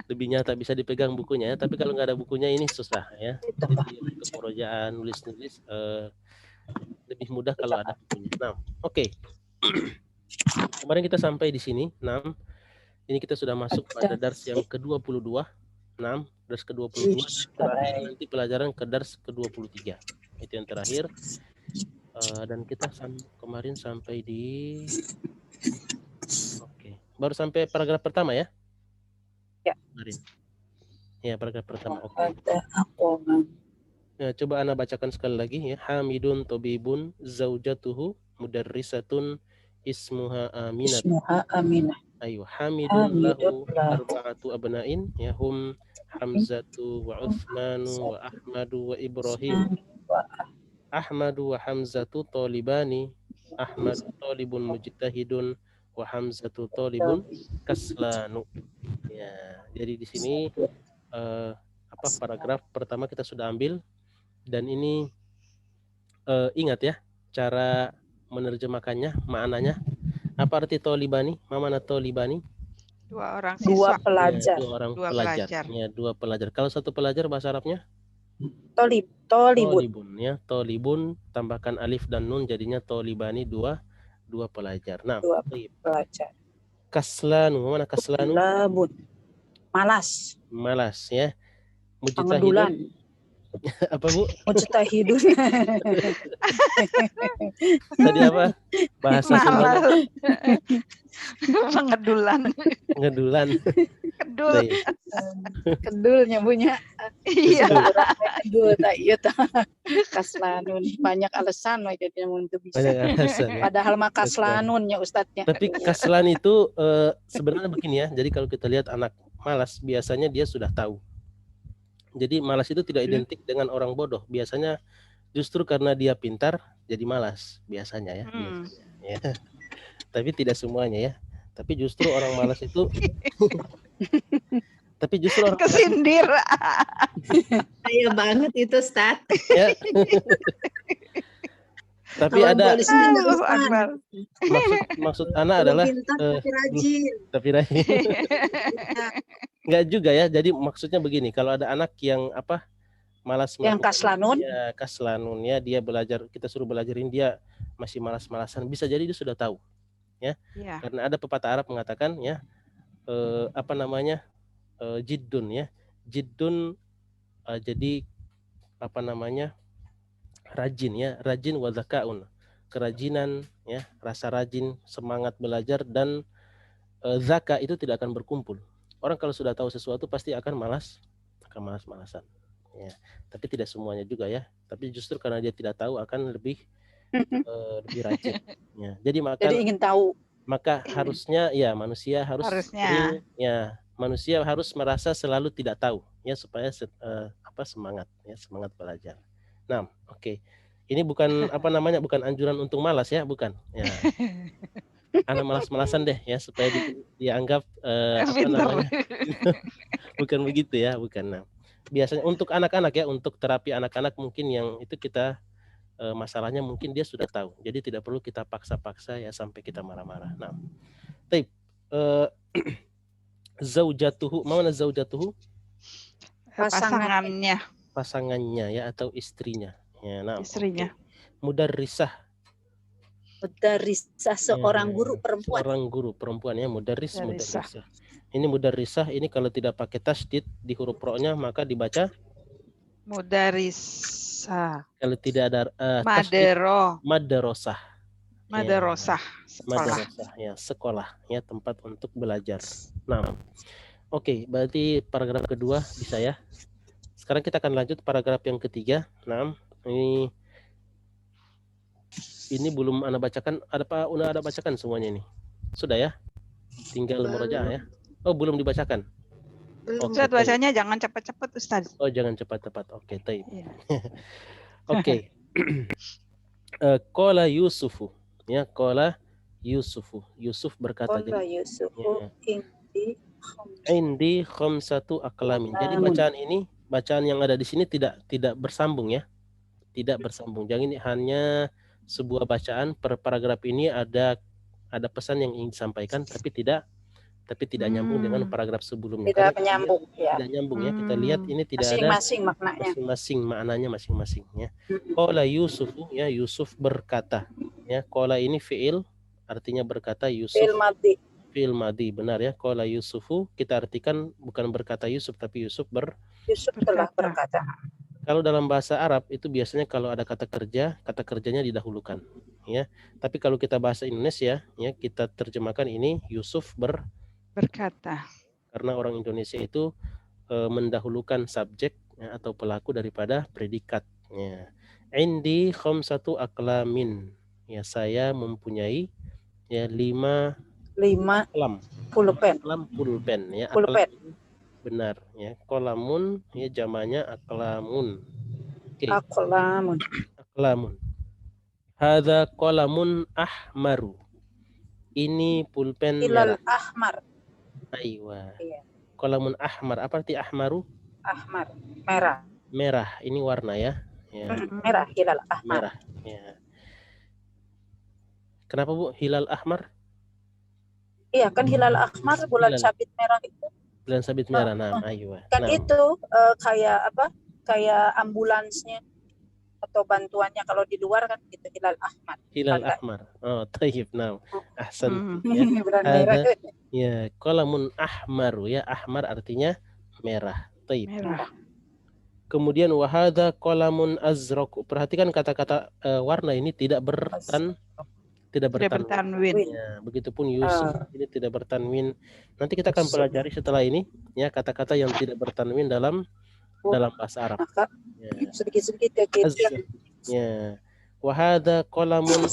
A: lebih nyata, bisa dipegang bukunya ya. Tapi kalau nggak ada bukunya ini susah ya. Jadi kemerojaan nulis-nulis lebih mudah kalau ada bukunya. Nah, oke. Kemarin kita sampai di sini 6. Ini kita sudah masuk pada dars yang ke-22. 6, dars ke-22. Terakhir nanti pelajaran ke dars ke-23. Itu yang terakhir. Dan kita kemarin sampai di baru sampai paragraf pertama ya?
E: Ya.
A: Kemarin. Ya, paragraf pertama. Oke.
E: Ada aku.
A: Ya, coba Ana bacakan sekali lagi ya. Hamidun tobibun zaujatuhu mudarrisatun ismuha Aminah.
E: Ismuha Aminah.
A: Ayo, Hamidun lahu arba'atu abna'in ya hum Hamzatu wa Uthmanu wa Ahmadu wa Ibrahim. Ahmadu wa Hamzatu talibani. Ahmadu talibun mujtahidun wa Hamzatu talibun kaslanu. Ya, jadi di sini paragraf pertama kita sudah ambil dan ini ingat ya cara menerjemahkannya, maknanya. Apa arti talibani? Mana talibani?
B: Dua orang siswa.
E: Dua pelajar.
A: Ya, dua orang
B: Dua
A: pelajar.
B: pelajar.
A: Ya, dua pelajar. Kalau satu pelajar bahasa Arabnya?
E: Tolibun.
A: Tolibun ya, tolibun tambahkan alif dan nun jadinya tolibani, dua pelajar. Nah,
E: Dua pelajar.
A: Kaslanu, mana kaslanu?
E: Labun. Malas.
A: Malas ya.
E: Pengedulan.
A: Mujtahidun. Apa Bu?
E: Mujtahidun.
A: Tadi apa? Bahasa Sundanya?
B: Pengedulan.
A: Ngedulan.
B: Kedul.
A: Baik.
E: Kedul nyabunya.
B: Iya.
E: Kedul tak iya tak. Kaslanun banyak alasan we jadi untuk bisa.
A: Banyak alasan ya.
E: Padahal mah kaslanunnya ustadznya.
A: Tapi kaslan itu sebenarnya begini ya. Jadi kalau kita lihat anak malas biasanya dia sudah tahu. Jadi malas itu tidak identik dengan orang bodoh. Biasanya justru karena dia pintar jadi malas biasanya ya. Ya. Tapi tidak semuanya ya. Tapi justru orang malas itu
B: Kesindir.
D: Saya banget itu Ustaz.
A: ya. Tapi
C: Kalau
A: ada
C: polisi nggak
B: Allahu
C: bisa.
B: Akbar.
A: maksud Ana
C: Belum
A: adalah
C: pintar tapi rajin.
A: tapi enggak juga ya. Jadi maksudnya begini, kalau ada anak yang malas
E: Yang kaslanun?
A: Ya, kaslanun ya, dia belajar, kita suruh belajarin dia masih malas-malasan, bisa jadi dia sudah tahu. Ya.
B: Iya.
A: Karena ada pepatah Arab mengatakan ya jiddun ya. Jiddun jadi rajin ya, rajin wa zakaun. Kerajinan ya, rasa rajin, semangat belajar dan zaka itu tidak akan berkumpul. Orang kalau sudah tahu sesuatu pasti akan malas-malasan. Ya, tapi tidak semuanya juga ya. Tapi justru karena dia tidak tahu akan lebih rajin. Ya, jadi
E: ingin tahu.
A: Maka harusnya ya manusia harusnya manusia harus merasa selalu tidak tahu ya supaya semangat belajar. Nah, oke. Ini bukan bukan anjuran untuk malas ya, bukan. Ya. Anak malas-malasan deh ya supaya dianggap bukan begitu ya, bukan. Nah, biasanya untuk anak-anak ya, untuk terapi anak-anak mungkin yang itu kita masalahnya mungkin dia sudah tahu. Jadi tidak perlu kita paksa-paksa ya sampai kita marah-marah. Nah, taib zaujatuhu, mana zaujatuhu? Pasangannya ya atau istrinya. Ya, nah,
B: istrinya.
A: Mudarrisah.
E: Mudarrisah seorang guru perempuan.
A: Seorang guru perempuan ya, mudarrisah. Ini mudarrisah ini kalau tidak pakai tasydid di huruf ro-nya maka dibaca
B: mudarrisah.
A: Kalau tidak ada madrasah.
B: Madrasah.
A: Madrasah ya, sekolah ya, tempat untuk belajar. Nah, oke, berarti paragraf kedua bisa ya. Sekarang kita akan lanjut paragraf yang ketiga. Nah, ini belum Anda bacakan. Udah ada bacakan semuanya ini? Sudah ya? Tinggal murojaah ya. Oh, belum dibacakan.
B: Ustaz, bacanya jangan cepat-cepat Ustaz.
A: Oh, jangan cepat-cepat. Oke, taib.
B: Iya.
A: Oke. Qala Yusufu. Ya, qala Yusufu. Yusuf berkata.
E: Qala Yusufu
A: indi khamsatu aqlamin. Jadi bacaan yang ada di sini tidak bersambung ya. Tidak bersambung. Jangan ini hanya sebuah bacaan per paragraf ini ada pesan yang ingin disampaikan tapi tidak tapi tidak nyambung dengan paragraf sebelumnya.
E: Tidak
A: Karena
E: menyambung ya.
A: tidak nyambung ya. Kita lihat ini tidak ada
E: Masing-masing maknanya.
A: masing-masing maknanya masing-masing ya. Qala Yusufu ya, Yusuf berkata ya. Qala ini fiil artinya berkata, Yusuf
E: Fi'il madhi.
A: fiil madhi, benar ya. Qala Yusufu kita artikan bukan berkata Yusuf tapi Yusuf
E: Yusuf telah berkata.
A: Kalau dalam bahasa Arab itu biasanya kalau ada kata kerja, kata kerjanya didahulukan ya. Tapi kalau kita bahasa Indonesia ya, kita terjemahkan ini Yusuf
B: Berkata.
A: karena orang Indonesia itu mendahulukan subjek ya, atau pelaku daripada predikat ya. Indi khamsatu aqlamin ya, saya mempunyai ya 5 aqlam
E: pulpen.
A: aqlam pulpen ya.
E: Pulpen.
A: Benar ya. Qalamun ya jamanya aqlamun. Oke.
E: Aqlamun.
A: Aqlamun. Hadza qalamun ahmaru. Ini pulpen
E: Hilal
A: merah.
E: ahmar.
A: Aywa.
E: Iya.
A: Qalamun ahmar. Apa arti ahmaru?
E: Ahmar. Merah.
A: Merah. Ini warna ya. Ya,
E: Merah. Hilal ahmar.
A: merah. Ya. Kenapa Bu hilal ahmar?
E: Iya kan hilal ahmar bulan
A: Hilal.
E: sabit merah itu.
A: Bulan sabit merah. Nah, aywa.
E: Kan
A: Nah,
E: itu kayak apa? Kayak ambulansnya atau bantuannya kalau di luar kan itu hilal ahmar.
A: hilal
E: Tanda.
A: ahmar. Oh, tayyib. Nah, ahsan.
B: Hmm.
A: Ya.
E: Bulan merah.
A: Ya, qalamun ahmaru ya, ahmar artinya merah. Taib.
B: Merah.
A: Kemudian wahada qalamun azraq. Perhatikan kata-kata warna ini tidak
B: Tidak
A: bertanwin.
B: bertanwin.
A: Ya, begitupun Yusuf ini tidak bertanwin. Nanti kita akan pelajari setelah ini ya kata-kata yang tidak bertanwin dalam bahasa Arab.
E: Maka
A: Ya.
E: sedikit-sedikit ya gitu.
A: Ya. Wahada qalamun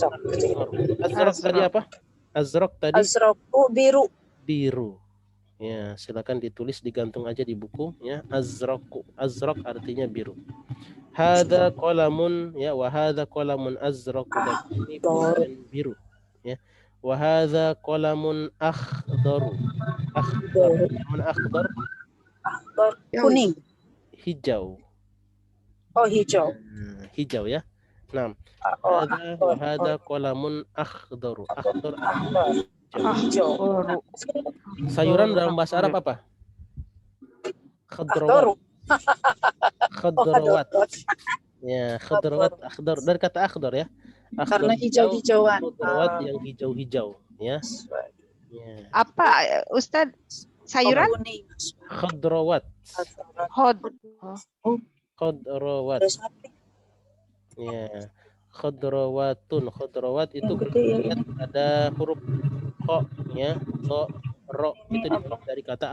A: azraq tadi apa? Azraq tadi
E: Azraku biru.
A: biru. Ya, silakan ditulis digantung aja di buku ya. Azraq artinya biru. Hada qalamun ya, wa hadza qalamun azraq, dan ini pulpen biru ya. Wa hadza qalamun akhdar. Mana akhdar?
E: Kuning.
A: Hijau.
E: Oh hijau.
A: Hijau ya. Nah,
E: Oh
A: wa hadza qalamun akhdar. Akhdar
E: hijau.
A: sayuran dalam bahasa Arab apa? Khadrawat. Khadrawat. Ya, khadrawat, akhdar, dari kata akhdar ya. Akhdar
E: Karena hijau-hijauan.
A: khadrawat yang hijau-hijau ya. Ya.
B: Apa Ustadz? Sayuran?
E: Kuning.
A: Khadrawat.
B: Hod.
A: Khadrawat. Ya. Khadrawatun. Khadrawat itu
E: Yang
A: kalau
E: gede ya.
A: lihat ada huruf kho ya, to, ro itu dari kata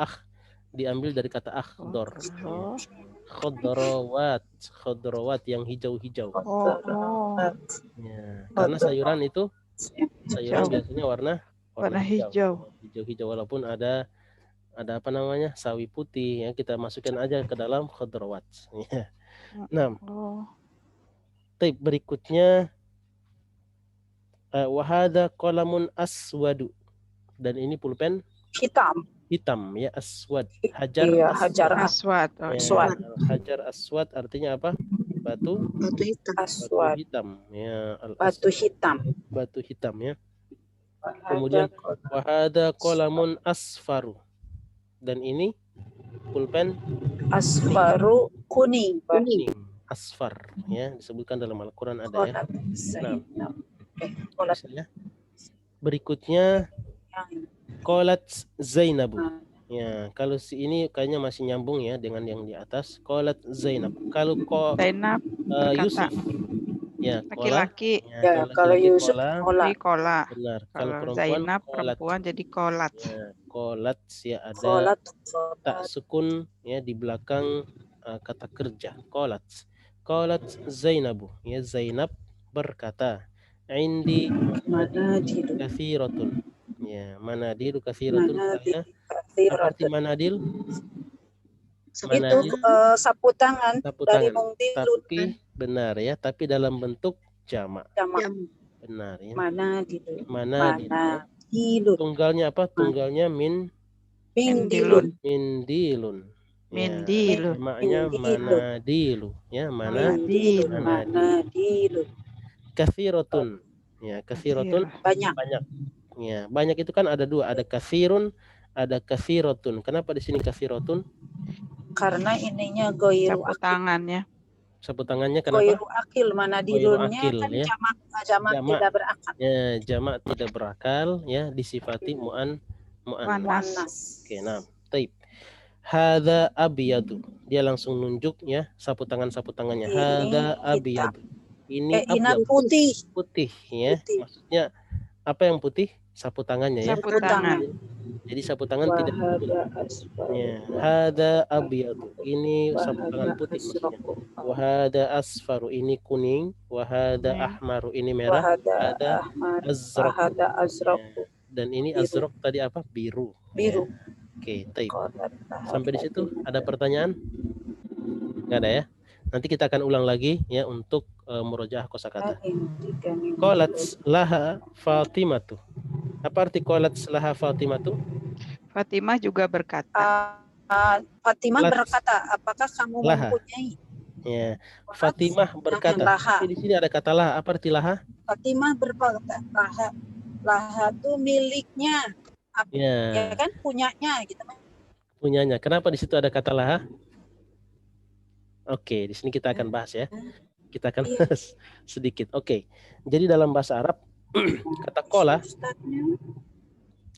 A: diambil dari kata akhdar.
B: Oh.
A: Khadrawat yang hijau-hijau.
B: Oh.
A: Ya, karena sayuran itu biasanya warna
B: hijau.
A: Hijau-hijau walaupun ada apa namanya? Sawi putih ya, kita masukkan aja ke dalam khadrawat. Ya. Nah,
B: Oh.
A: Taib berikutnya wahada qalamun aswadu, dan ini pulpen hitam ya, aswad. Hajar
E: Iya,
A: aswad.
E: hajar
B: Aswad. Oh,
A: Ya,
E: aswad.
A: hajar aswad artinya apa? Batu
C: hitam.
E: Aswad.
A: hitam ya,
E: Batu hitam.
A: batu hitam ya. Kemudian wahada qalamun asfaru, dan ini pulpen
E: Asfaru kuning.
A: kuning, asfar ya, disebutkan dalam Al-Qur'an ada ya. Nah, misalnya berikutnya qalat Zainab. Ya, kalau si ini kayaknya masih nyambung ya dengan yang di atas. Qalat Zainab. Kalau
B: Zainab
A: Yusuf ya, kola.
B: laki-laki.
E: Ya, kalau Yusuf
A: kola,
E: kola.
B: Jadi kola.
A: benar. Kalau
B: Kalau
A: perempuan
B: Zainab
A: kolat.
B: perempuan jadi kolat.
A: Ya, kolat ya, ada
E: Kolat.
A: tak sukun ya di belakang kata kerja. Qalat Zainabu ya, Zainab berkata, indi
E: Manadilu.
A: kathiratun. Ya, manadilu kathiratun.
E: Manadilu.
A: Apa arti manadil?
E: Itu sapu tangan
A: Sapu
E: dari
A: tangan.
E: mungtilun.
A: Tapi benar ya, tapi dalam bentuk jamak.
E: Jamak.
A: Benar ya.
E: Manadilu.
A: Manadil.
E: Manadilu.
A: Tunggalnya apa? Tunggalnya
E: Mindilun.
A: mindilun.
B: Mindilun.
A: Jamaknya manadilu ya,
E: Mindilun. Manadilu.
A: kathiratun. Ya, kathiratun
E: Banyak.
A: banyak. Ya, banyak itu kan ada dua, ada kathirun, ada katsirotun. Kenapa di sini katsirotun?
E: Karena ininya goiru
B: Sapu tangannya.
A: Sapu tangannya kenapa?
E: goiru akil, mana
A: Goiru
E: dirunnya
A: akil,
E: kan
A: ya.
E: jamak
A: Jamak.
E: tidak berakal.
A: Ya, jamak tidak berakal, ya, disifati mu'annas.
E: Muannas.
A: Oke, nah, taib. Hadza abyadu. Dia langsung nunjuk, ya, sapu tangannya.
E: Ini
A: Hadza
E: hitam.
A: abyadu. Ini
E: Ina
A: abyad,
E: putih.
A: putih, ya.
E: Putih.
A: Maksudnya apa yang putih? Sapu tangannya, ya.
B: Sapu tangan.
A: Jadi sapu tangan tidak putih.
E: Wahada asfaru.
A: Ya, hadza abyadu. Ini sapu tangan putih maksudnya. Wahada asfaru, ini kuning. Wahada
B: Kuning.
A: ahmaru, ini merah.
E: Wahada
A: Wahada
E: ahmar.
A: azraq.
E: Wahada azraq.
A: Ya. Dan ini
E: Biru.
A: azraq tadi apa? Biru.
E: Biru.
A: Ya. Oke, taib.
E: Qalat
A: Sampai di situ ada pertanyaan? Nggak ada, ya. Nanti kita akan ulang lagi, ya, untuk murojaah kosakata. Qalat laha Fatimatu. Apa arti qalat laha Fatimatu?
B: Fatimah juga berkata.
E: Fatimah
A: Lat.
E: berkata, apakah kamu
A: Laha.
E: mempunyai?
A: Ya. Fatimah berkata.
E: Laha.
A: Tapi di sini ada kata laha. Apa arti laha?
E: Fatimah berkata, laha itu miliknya,
A: Ya,
E: ya kan, punyanya gitu.
A: punyanya. Kenapa di situ ada kata laha? Oke, di sini kita akan bahas, ya. Kita akan bahas sedikit. Oke. Jadi dalam bahasa Arab kata kola,
E: Ustadznya.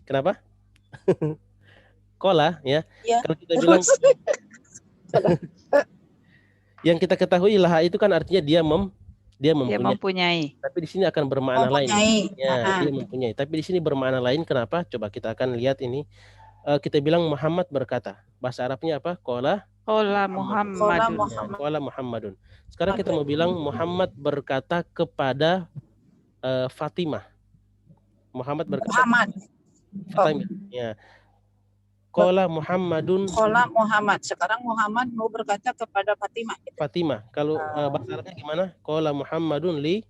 A: kenapa? Kola, ya.
E: Ya.
A: Kalau kita bilang yang kita ketahui laha itu kan artinya dia
B: Dia
A: mempunyai.
B: mempunyai.
A: Tapi di sini akan bermakna lain.
E: Mempunyai.
A: Ya, dia mempunyai. Tapi di sini bermakna lain. Kenapa? Coba kita akan lihat ini. Kita bilang Muhammad berkata. Bahasa Arabnya apa? Kola
B: Qala
E: Qala
B: Muhammadun.
E: Muhammad.
A: Qala Muhammadun. Sekarang kita mau bilang Muhammad berkata kepada Fatimah. Muhammad berkata
E: Muhammad.
A: Fatimah. Ya. Qala Muhammadun
E: Qala Muhammad. Sekarang Muhammad mau berkata kepada Fatimah. Gitu.
A: Fatimah. Kalau bahasa Arabnya gimana? Qala Muhammadun li,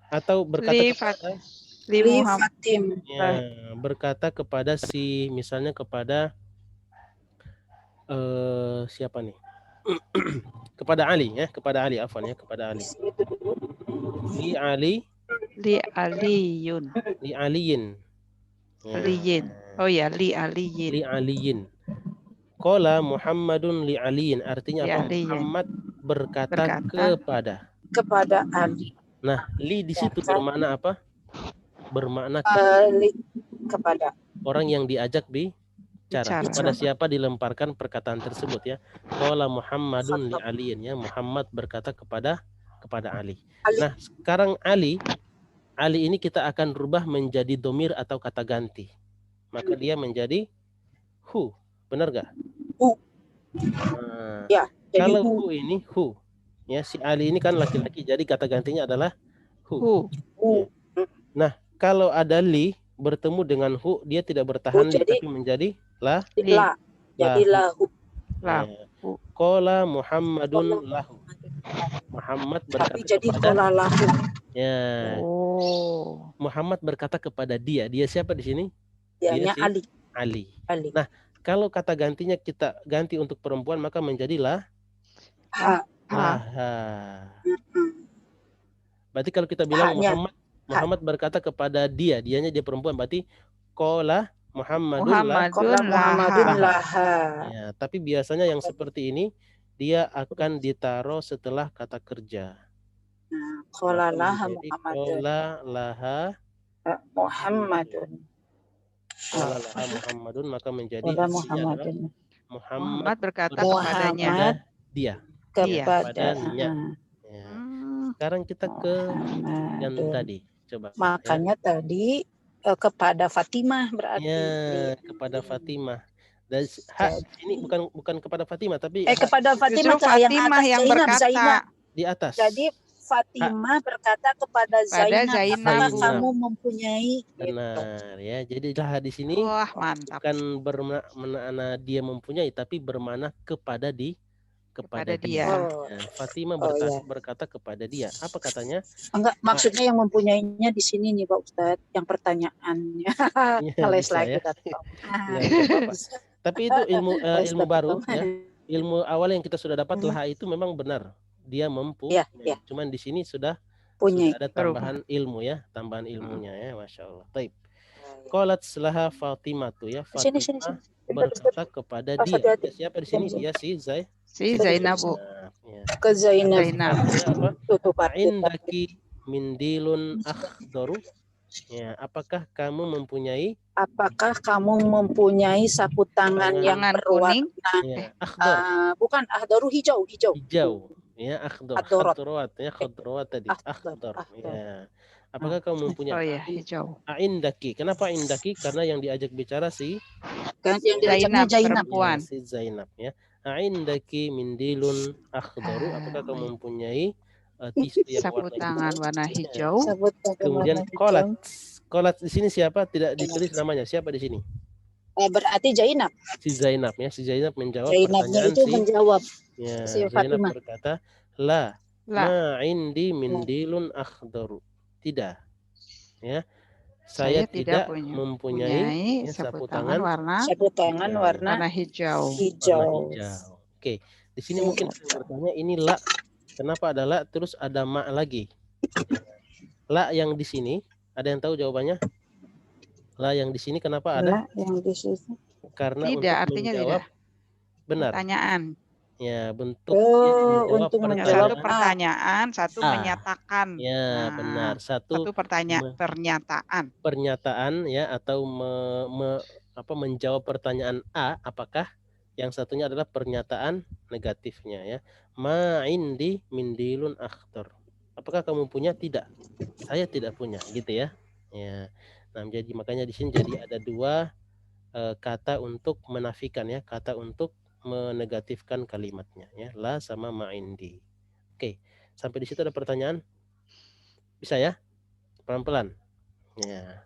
A: atau berkata
B: Li
A: kepada
B: Li
E: Li
B: Muhammad.
E: Fatim.
A: ya, berkata kepada si, misalnya kepada siapa nih? Kepada Ali, ya, kepada Ali, afwan, ya, kepada Ali. Li Ali,
B: Li Aliyun.
A: li Aliyin. Ya.
B: Aliyin. Oh ya, Li Aliyin.
A: Li Aliyin. Qala Muhammadun li Aliyin, artinya
B: Li
A: apa?
B: Aliyin.
A: Muhammad berkata
B: Berkata.
E: Kepada Ali.
A: Nah, li di situ bermakna apa? Bermakna
E: Kepada.
A: orang yang diajak bicara.
B: Bicara.
A: Kepada siapa dilemparkan perkataan tersebut, ya. Qala Muhammadun li Aliyin, ya. Muhammad berkata kepada Ali.
E: Ali.
A: Nah, sekarang Ali ini kita akan rubah menjadi domir atau kata ganti. Maka dia menjadi hu. Benar gak?
E: Hu.
A: Nah,
E: Ya, jadi
A: kalau
E: hu.
A: hu ini hu. Ya, si Ali ini kan laki-laki, jadi kata gantinya adalah hu.
B: Hu.
A: Nah, kalau ada li bertemu dengan hu, dia tidak bertahan li,
E: jadi-
A: tapi menjadi la.
E: La. Jadi lahu.
B: Lah.
A: Ya. Qala Muhammadun lahu. Muhammad berkata
E: Tapi jadi
A: kepada,
E: qala lahu.
A: ya,
B: Oh.
A: Muhammad berkata kepada dia. Dia siapa di sini?
E: Dianya
A: si
E: Ali.
A: Ali.
E: Ali.
A: Nah, kalau kata gantinya kita ganti untuk perempuan, maka menjadi la.
E: Ha.
A: Laha.
E: Mm-mm.
A: Berarti kalau kita bilang
E: Hanya.
A: Muhammad berkata kepada dia, dianya dia perempuan, berarti qala Muhammadun
B: Muhammad.
E: Qala Muhammadun
A: Laha.
E: laha.
A: Ya, tapi biasanya yang seperti ini dia akan ditaruh setelah kata kerja.
E: Nah, qala
A: Maka
E: laha
A: menjadi
E: Muhammadun.
A: qala laha
E: Muhammadun.
A: qala laha Muhammadun, maka menjadi
E: Qala
A: isinya adalah
E: Muhammadun.
A: Muhammad
B: Muhammad berkata
E: Muhammad.
B: kepadanya.
A: kepada dia.
E: Kepadanya.
A: Ya.
B: Hmm.
A: Sekarang kita ke yang
E: Muhammadun.
A: tadi. Coba.
E: Makanya tadi kepada Fatimah berarti.
A: Ya, kepada Fatimah. Dan ini bukan kepada Fatimah, tapi
E: Kepada Fatimah
B: Justru
E: yang
B: Fatimah
E: atas
B: yang
E: Zainab,
B: berkata.
E: Zainab.
A: di atas.
E: Jadi Fatimah berkata kepada Zainab,
B: Zainab.
E: apakah
A: Zainab.
E: kamu mempunyai?
A: Benar, ya. Jadi lah di sini
B: Wah, mantap.
A: bukan bermakna dia mempunyai, tapi bermakna kepada
B: Kepada
A: dia.
B: dia.
E: Oh,
A: Ya, Fatimah
E: iya.
A: berkata kepada dia. Apa katanya?
E: Enggak, maksudnya yang mempunyainya di sini nih Pak Ustadz, yang pertanyaannya.
A: Ya,
E: Ngeles
A: bisa,
E: lagi.
A: ya.
E: Datang.
A: Ya, nggak apa-apa. Tapi itu ilmu baru, ya. Ilmu awal yang kita sudah dapat lah itu memang benar. Dia mampu.
E: Iya, iya.
A: Cuman di sini sudah
E: Punya.
A: ada tambahan ilmu, ya, tambahan ilmunya, ya, Masya Allah. Taib. Qalat laha Fatimah tuh ya.
E: Sini,
A: Fatimah
E: sini.
A: berkata kepada
E: Oh,
A: dia.
E: hati-hati.
A: Siapa di sini? Dia si
B: Si Zainab, Bu.
A: Ya.
E: Ke Zainab.
B: Zainab.
A: Artinya apa?
E: Tutup hati.
A: Indaki mindilun akhdaru. Ya, apakah kamu mempunyai
E: Apakah kamu mempunyai sapu tangan yang
B: Tangan
E: berwarna
B: kuning.
A: ya, akhdar,
E: bukan ahdaru hijau.
A: hijau, ya, akhdar,
E: Khadrat.
A: khadrawat, ya, khadrawat tadi, akhdar, ya. Apakah kamu
B: Oh
A: mempunyai
B: ya, hijau.
A: indaki? Kenapa indaki? Karena yang diajak bicara si
E: Kan yang diajaknya
B: Zainab,
E: Zainab.
B: perempuan.
A: si Zainab, ya. Indaki mindilun akhdaru. Apakah kamu mempunyai tisu yang
B: Sapu
A: warna
B: tangan
A: hijau?
B: warna hijau.
E: Sabut tangan
A: Kemudian
E: warna hijau.
A: Kolat di sini siapa? Tidak ditulis namanya. Siapa di sini?
E: Berarti Zainab.
A: Si Zainab, ya. Si Zainab menjawab
E: Zainabnya
A: pertanyaan
E: itu menjawab
A: ya,
E: si
A: Zainab
E: Fatimah.
A: berkata, la
B: Lah,
A: ma indi mindilun akhdaru. Tidak. Ya. Saya tidak mempunyai ya,
B: sapu tangan warna
E: Sapu tangan
A: hijau.
E: warna
B: hijau.
E: hijau.
A: Oke. Di sini mungkin ada yang bertanya, ini la. Kenapa ada la terus ada ma lagi? La yang di sini, ada yang tahu jawabannya? La yang di sini kenapa ada?
E: Lah, yang di situ.
A: Karena
B: Tidak,
A: untuk
B: artinya
A: menjawab benar.
B: Pertanyaan.
A: Ya, bentuk
E: Untuk
B: Satu
E: menjawab
B: pertanyaan, satu
A: A.
B: menyatakan.
A: Ya, benar. Satu
B: Pernyataan.
A: pernyataan ya, atau menjawab pertanyaan A, apakah yang satunya adalah pernyataan negatifnya, ya. Ma indi mindilun akhdar. Apakah kamu punya? Tidak. Saya tidak punya, gitu ya. Ya. Nah, jadi makanya di sini jadi ada dua kata untuk menafikan, ya, kata untuk menegatifkan kalimatnya, ya. La sama ma indi. Oke. Sampai di situ ada pertanyaan? Bisa ya? Pelan-pelan. Ya.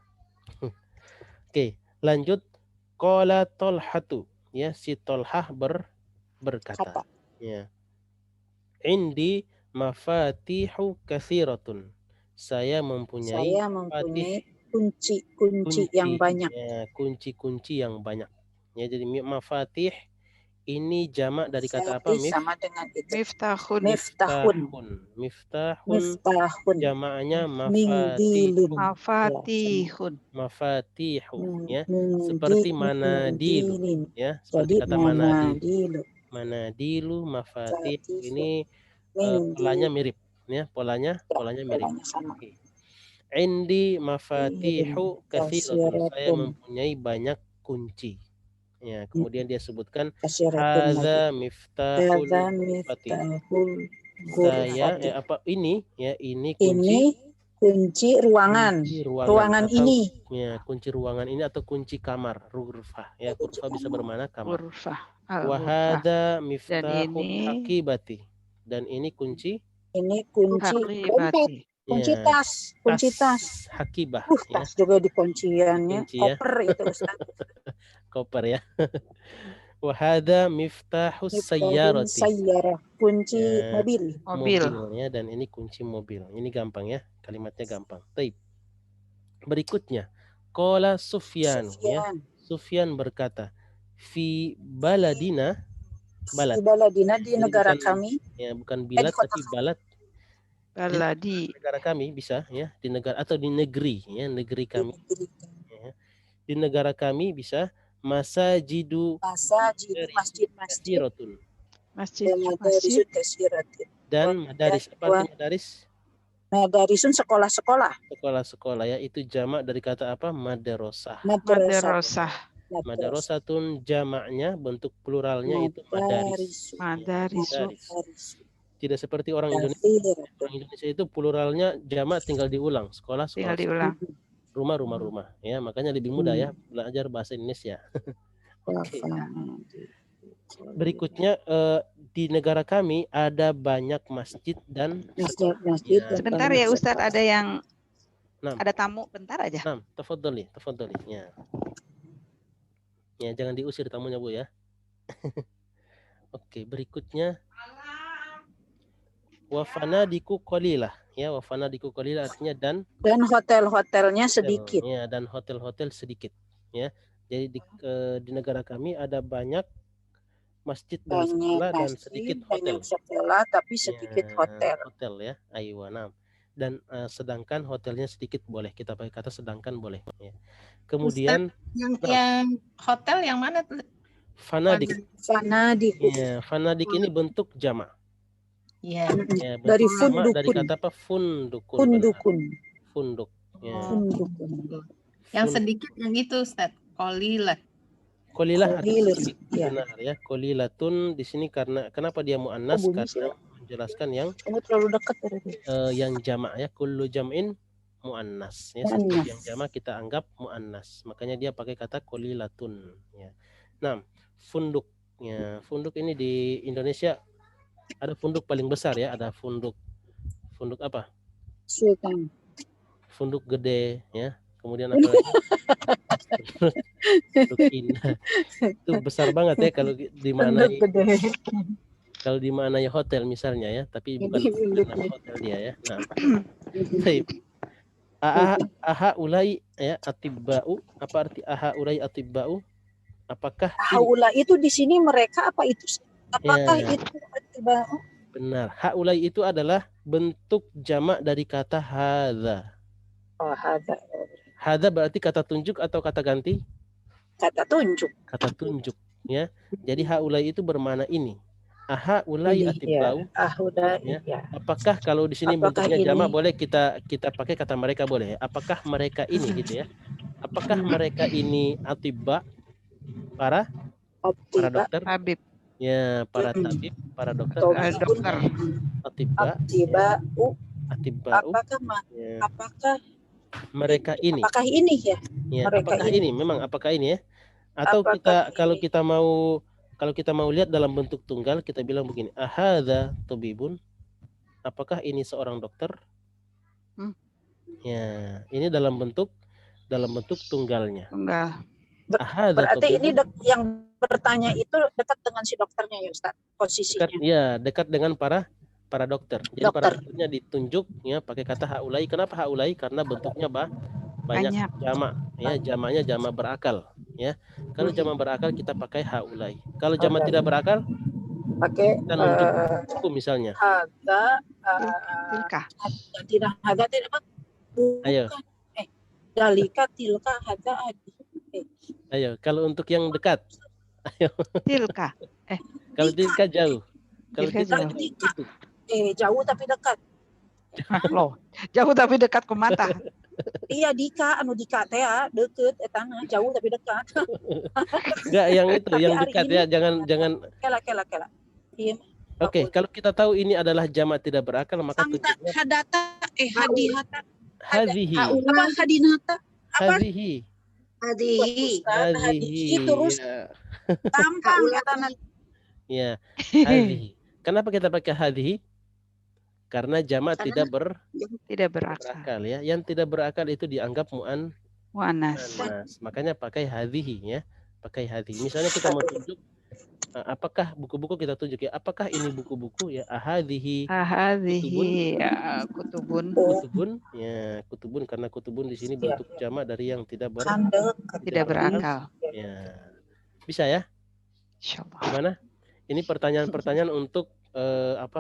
A: Oke, lanjut. Qala Tolhatu, ya, si Tolhah berkata, ya. Indi mafatihu kathiratun. Saya mempunyai kunci
E: yang banyak.
A: Ya, kunci-kunci yang banyak. Ya, jadi mafatih ini jamak dari kata apa?
E: Sama dengan itu.
A: Miftahun. Jamaknya mafatihun. Mafatihu, ya. Seperti manadilu, ya. Seperti kata manadilu. Manadilu, mafatih. Ini polanya mirip, ya. Polanya mirip. Okay. Indi mafatihu kathiratun. Saya mempunyai banyak kunci. Ya, kemudian dia sebutkan hadza miftahul ghurfati. Saya ini kunci ruangan. Ruangan ini. Ya, kunci ruangan ini atau kunci kamar, ghurfah. Ya, ghurfah bisa bermakna kamar. Wa hadza miftahul hakibati. Dan ini kunci
E: dompet. Kunci tas.
A: Hakibah.
E: Tas juga di kunciannya.
A: Kunci, ya.
E: Koper itu, Ustaz.
A: Koper, ya. Wa hadza miftahus sayyarati.
E: Kunci
A: mobil, ya, dan ini kunci mobil. Ini gampang, ya. Kalimatnya gampang. Baik. Berikutnya, qala Sufyan, ya. Sufyan berkata, fi baladina.
E: Di negara kami.
A: Ya, bukan bilad tapi balad.
B: Baladi.
A: Di negara kami bisa, ya, di negara atau di negeri, ya, negeri kami. Ya. Di negara kami bisa masjid dan madaris. Apa artinya madaris?
E: Madarisun sekolah-sekolah.
A: Sekolah-sekolah, ya, itu jamak dari kata apa? Madrasah. Madrasatun jamaknya, bentuk pluralnya itu madaris. Tidak seperti orang Indonesia. Orang Indonesia itu pluralnya jamak tinggal diulang, sekolah. Rumah. Ya, makanya lebih mudah, ya, belajar bahasa Indonesia. Oke. Berikutnya, di negara kami ada banyak masjid dan
E: masjid.
B: Sebentar ya Ustadz, ada yang ada tamu, bentar aja.
A: Tafadhali. Ya. Ya, jangan diusir tamunya, Bu, ya. Oke, berikutnya wafanadiku qalilah, ya. Wafanadiku qalilah artinya dan
E: hotel-hotelnya sedikit.
A: Ya, dan hotel-hotel sedikit, ya. Jadi di negara kami ada banyak masjid dan sekolah dan sedikit hotel.
E: Banyak sekolah tapi sedikit hotel.
A: Hotel, ya. Aywa, nah. dan sedangkan hotelnya sedikit boleh. Kita pakai kata sedangkan boleh. Ya. Kemudian
D: Yang hotel yang mana tuh?
A: fanadik.
E: Fanadikus.
A: Ya, fanadik ini bentuk jamak.
D: Iya.
A: Ya, bentuk
E: Dari
A: jamak dari
E: fundukun.
A: kata apa? Fundukun.
E: Fundukun.
A: Benar. Funduk. Ya.
E: Fundukun.
D: Yang
A: Fun-
D: sedikit yang itu Ustaz. Qalilah.
A: Qalilah atau
E: Qalilun,
A: sedikit.
E: ya.
A: Benar ya. Qalilatun di sini karena kenapa dia muannas?
E: bunyi sih,
A: Karena menjelaskan yang
E: Kamu terlalu dekat dari
A: yang jamak ya, kullu jam'in muannas ya, setiap
E: Muannas.
A: yang jamak kita anggap muannas, makanya dia pakai kata qalilatun ya. Nah, funduk ya, funduk ini di Indonesia ada funduk paling besar ya, ada funduk apa?
E: Sultan.
A: Funduk gede ya. Kemudian apa lagi? Funduk indah. Itu besar banget ya kalau di mana
E: Funduk gede.
A: kalau di mana ya hotel misalnya ya, tapi bukan
E: Funduk
A: nama hotel dia ya. Nah, baik. Aha ulai ya atibba'u, apa arti aha ulai atibba'u? Apakah ini
E: Haula itu di sini mereka apa itu? Apakah
A: Ya.
E: itu tiba
A: benar? Haulai itu adalah bentuk jamak dari kata hadza.
E: oh, hadza.
A: Hadza berarti kata tunjuk atau kata ganti?
E: Kata tunjuk.
A: Kata tunjuk ya. Jadi haulai itu bermakna ini. Aha ulai
E: Ini,
A: atibba'u.
E: Ahuda
A: Ya.
E: ya.
A: Apakah kalau di sini
E: Apakah
A: bentuknya jamak
E: ini-
A: boleh kita pakai kata mereka boleh? Apakah mereka ini gitu ya? Apakah mereka ini atibba para
E: Tiba
A: dokter?
B: Habib.
A: Ya, para tabib, para dokter,
B: Dokter.
A: atibba,
E: tiba
A: atibba'u. Ya.
E: apakah
A: Mereka ini.
E: apakah ini ya?
A: Ya,
E: mereka
A: apakah
E: ini?
A: ini memang apakah ini ya? Atau
E: Apakah
A: kalau
E: ini?
A: kita mau lihat dalam bentuk tunggal kita bilang begini, ahadza tabibun? Apakah ini seorang dokter?
B: Hmm.
A: Ya, ini dalam bentuk tunggalnya.
B: Enggak.
A: Ahadza
E: Berarti ini
A: tabibun?
E: yang bertanya itu dekat dengan si dokternya ya Ustaz posisinya.
A: Dekat dengan para dokter. Jadi para
E: Dokter.
A: dokternya ditunjuk ya pakai kata haulai. Kenapa haulai? Karena bentuknya banyak
B: Banyak.
A: jamak ya, jamaknya jamak berakal ya. Kalau jamak berakal kita pakai haulai. Kalau jamak tidak berakal
E: Pakai
A: kita nunjuk buku misalnya.
E: hadza
B: Tilka.
E: tidak hadza tidak apa?
A: Ayo.
E: Bukan. Dalika tilka hadza adi.
A: Ayo, kalau untuk yang dekat.
B: Tilka.
A: Kalau tidak jauh. Kalau
B: Tilka
A: tidak
B: jauh.
A: itu.
E: Jauh tapi dekat.
B: Loh, jauh tapi dekat ke mata.
E: Iya dika dika teh deket etana jauh tapi dekat.
A: Enggak yang itu,
E: Tapi
A: yang
E: hari
A: dekat
E: ini-
A: ya, jangan.
E: Kela. Iya.
A: Oke, kalau kita tahu ini adalah jamak tidak berakal maka
C: Samta
A: tunjuknya
C: hadata hadihata
A: hadhihi.
C: apa hadinata
A: Hadhihi.
C: hadihi
E: Hadihi terus
A: Ya.
E: tampang
C: Haula.
E: etana.
A: Ya, hadhihi. Kenapa kita pakai hadhihi? Karena jamak
C: Karena
A: tidak
B: Tidak berakal.
A: berakal ya. Yang tidak berakal itu dianggap
B: Mu'anas.
A: muannas. Makanya pakai hadhihi ya. Pakai hadhihi. Misalnya kita mau tunjuk apakah buku-buku kita tunjuk ya. Apakah ini buku-buku ya? Hadhihi
B: Hadhihi kutubun.
A: kutubun. Ya, kutubun karena kutubun di sini
E: Ya.
A: bentuk jamak dari yang tidak
E: Kandek.
B: Tidak berakal.
A: Ya. Bisa ya?
B: Insyaallah.
A: Gimana? Ini pertanyaan-pertanyaan untuk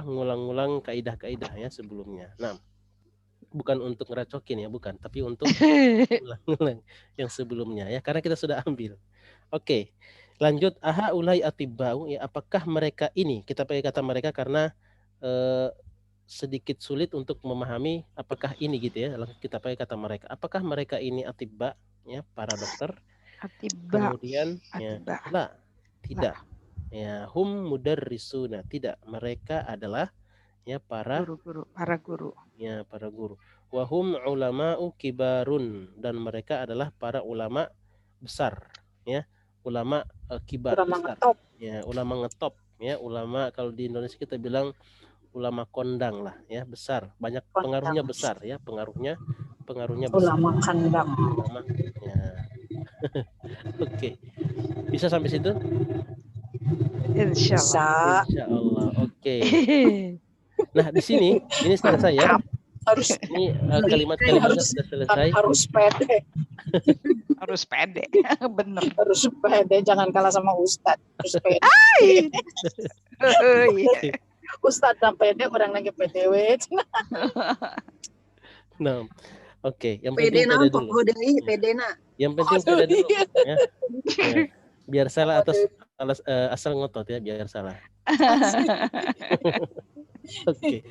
A: ngulang-ngulang kaidah-kaidah ya sebelumnya. Nah, bukan untuk ngeracokin ya, bukan, tapi untuk ngulang-ngulang yang sebelumnya ya, karena kita sudah ambil. Oke, lanjut. Aha ulai atibba'u ya, apakah mereka ini? Kita pakai kata mereka karena sedikit sulit untuk memahami apakah ini gitu ya. Langsung kita pakai kata mereka. Apakah mereka ini atibba ya, para dokter?
B: Atibba.
A: Kemudian ya,
B: Atibba.
A: la, tidak. Ya, hum mudarrisuna, tidak. Mereka adalah ya para
B: Guru.
A: ya para guru. Wa hum ulama'u kibarun, dan mereka adalah para ulama besar ya. Ulama kibar
E: Ulama
A: besar.
E: ngetop.
A: Ya, ulama ngetop ya. Ulama kalau di Indonesia kita bilang ulama kondang lah ya, besar. Banyak pengaruhnya besar ya, pengaruhnya besar.
E: Ulama kandang.
A: Ulama ya. Oke. Bisa sampai situ?
B: Insyaallah.
E: Bisa.
A: Insya Allah. Oke. Nah di sini ini selesai ya.
E: Harus
A: Ini kalimat-kalimatnya sudah selesai.
E: harus pede.
B: Harus pede. Bener.
E: Harus pede. Jangan kalah sama Ustadz. Harus pede.
B: Iya.
E: Ustadz dan pede orang lagi PDW.
A: Nah, oke. Yang penting
C: Pede
A: pede
C: nampak
A: dulu.
C: kode ini pede na.
A: Yang penting pede dulu. Ya. Ya. Biar salah asal ngotot ya, biar salah. Oke.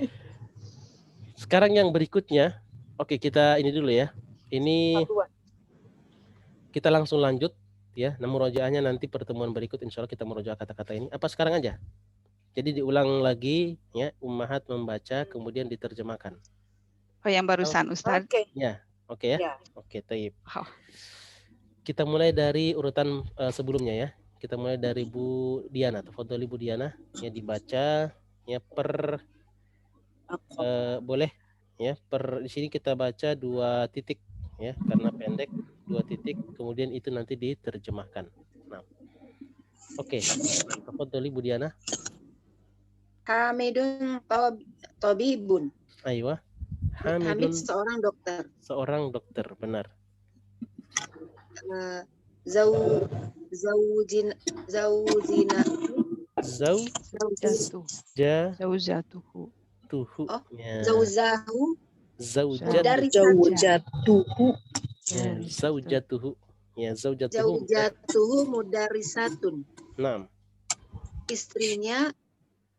A: Sekarang yang berikutnya, oke kita ini dulu ya. Ini
E: Satuan.
A: kita langsung lanjut ya. Nah, murojaahnya nanti pertemuan berikut insya Allah kita murojaah kata-kata ini. Apa sekarang aja? Jadi diulang lagi ya, ummahat membaca kemudian diterjemahkan.
B: Oh, yang barusan Ustaz.
E: Oke.
A: Ya, oke ya.
E: Ya.
A: Oke, taib.
B: Oh.
A: Kita mulai dari urutan sebelumnya ya. Kita mulai dari Bu Diana. Tafadholi Bu Diana ya, dibaca ya per boleh ya, per di sini kita baca 2 titik ya, karena pendek 2 titik, kemudian itu nanti diterjemahkan. Nah. Oke. Tafadholi Bu Diana.
C: Hamidun tabibun.
A: Aywa.
C: Hamid
A: Hamidun
C: seorang dokter.
A: seorang dokter, benar.
C: Zaujina
B: Jatuh. Zaujatuhu.
A: Tuhu.
C: Oh,
A: Ya.
C: zauzahu
A: Zaujat.
C: dari
G: Zaujatuhu.
A: Ya, zaujatuhu. Ya, zaujatuhu.
C: zaujatuhu mudarisatun.
A: Nah,
C: Istrinya